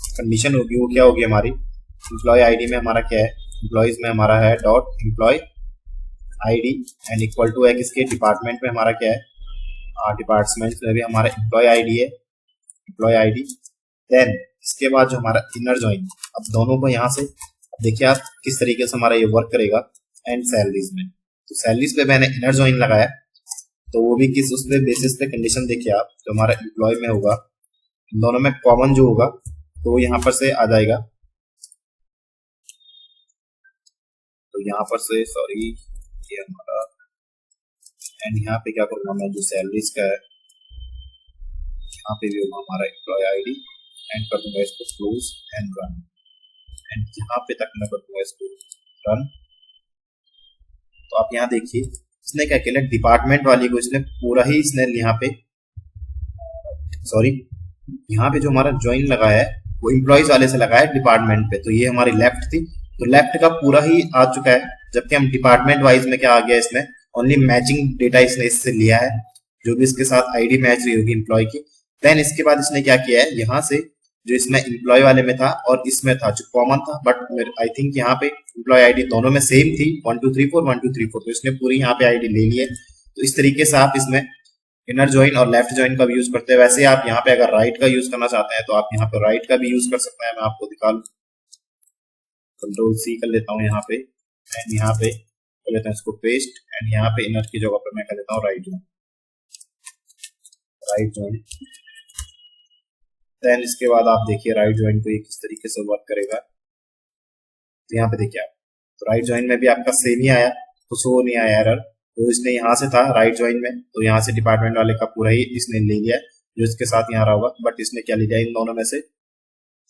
कंडीशन होगी वो क्या होगी, हमारी एम्प्लॉय आईडी में हमारा क्या है, एम्प्लॉयज में हमारा है dot employee ID and equal to है किसके, डिपार्टमेंट में हमारा क्या है, डिपार्टमेंट में भी हमारा एम्प्लॉय आईडी है, एम्प्लॉय आईडी। देन इसके बाद जो हमारा इनर जॉइन, अब दोनों को यहाँ से देखिए आप किस तरीके से हमारा ये वर्क करेगा। एंड सैलरीज में, तो सैलरीज पे मैंने इनर जॉइन लगाया, तो वो भी किस उस पे बेसिस पे कंडीशन देखिए आप, जो हमारा एम्प्लॉय में होगा इन दोनों में कॉमन जो होगा तो वो यहाँ पर से आ जाएगा। तो यहाँ पर से सॉरी ये हमारा, एंड यहाँ पे क्या करूँगा मैं, जो सैलरीज का है यहाँ पे भी होगा हमारा एम्प्लॉय आईडी एंड कर दूंगा इसको क्लोज एंड रन। एंड यहाँ पे तक मैं कर दूंगा इसको रन। तो आप यहाँ देखिए इसने क्या किया, डिपार्टमेंट वाली को इसने पूरा ही इसने यहाँ पे सॉरी यहाँ पे जो हमारा ज्वाइन लगाया है वो एम्प्लॉयज वाले से लगाया है डिपार्टमेंट पे, तो ये हमारी लेफ्ट थी, तो लेफ्ट का पूरा ही आ चुका है। जबकि हम डिपार्टमेंट वाइज में क्या आ गया, इसमें ओनली मैचिंग डेटा इसने इससे लिया है, जो भी इसके साथ आईडी मैच हुई होगी एम्प्लॉय की। देन इसके बाद इसने क्या किया है, यहाँ से जो इसमें एम्प्लॉय वाले में था और इसमें था जो कॉमन था, बट आई थिंक यहाँ पे एम्प्लॉय आईडी दोनों में सेम थी 1234 1234, तो इसने पूरी यहाँ पे आईडी ले ली है। तो इस तरीके से आप इसमें इनर ज्वाइन और लेफ्ट ज्वाइन का भी यूज करते हैं। वैसे आप यहाँ पे अगर राइट का यूज करना चाहते हैं तो आप यहाँ पे राइट का भी यूज कर सकते हैं। मैं आपको दिखा लूँ, कंट्रोल सी कर लेता हूँ यहाँ पे, एंड यहाँ पे कर लेता हूँ इसको पेस्ट, एंड यहाँ पे इनर की जगह पर मैं कर लेता हूँ right join, right join. Then इसके बाद आप देखिए राइट ज्वाइन को ये किस तरीके से वर्क करेगा। तो यहाँ पे देखिए आप, तो राइट ज्वाइन में भी आपका सेम ही आया, तो शो नहीं आया एरर। तो इसने यहाँ से था राइट ज्वाइन में, तो यहाँ से डिपार्टमेंट वाले का पूरा ही इसने ले लिया जो इसके साथ यहाँ रहा होगा, बट इसने क्या ले लिया इन दोनों में से।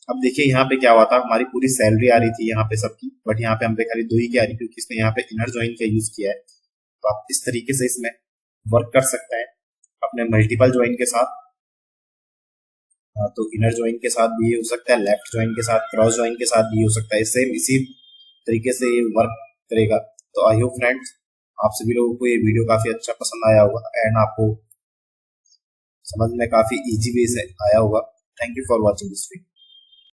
अब देखिए यहाँ पे क्या हुआ था, हमारी पूरी सैलरी आ रही थी यहाँ पे सबकी, बट यहाँ पे हम पे खाली 2 ही की आ रही, क्योंकि इसने यहाँ पे इनर ज्वाइन का यूज किया है। तो आप इस तरीके से इसमें वर्क कर सकते हैं अपने मल्टीपल ज्वाइन के साथ। तो इनर ज्वाइन के साथ भी ये हो सकता है, लेफ्ट ज्वाइन के साथ, क्रॉस ज्वाइन के साथ भी हो सकता है, सेम इसी तरीके से ये वर्क करेगा। तो आई होप फ्रेंड्स आप सभी लोगों को ये वीडियो काफी अच्छा पसंद आया होगा एंड आपको समझ में काफी इजी वे से आया होगा। Thank you for watching this video.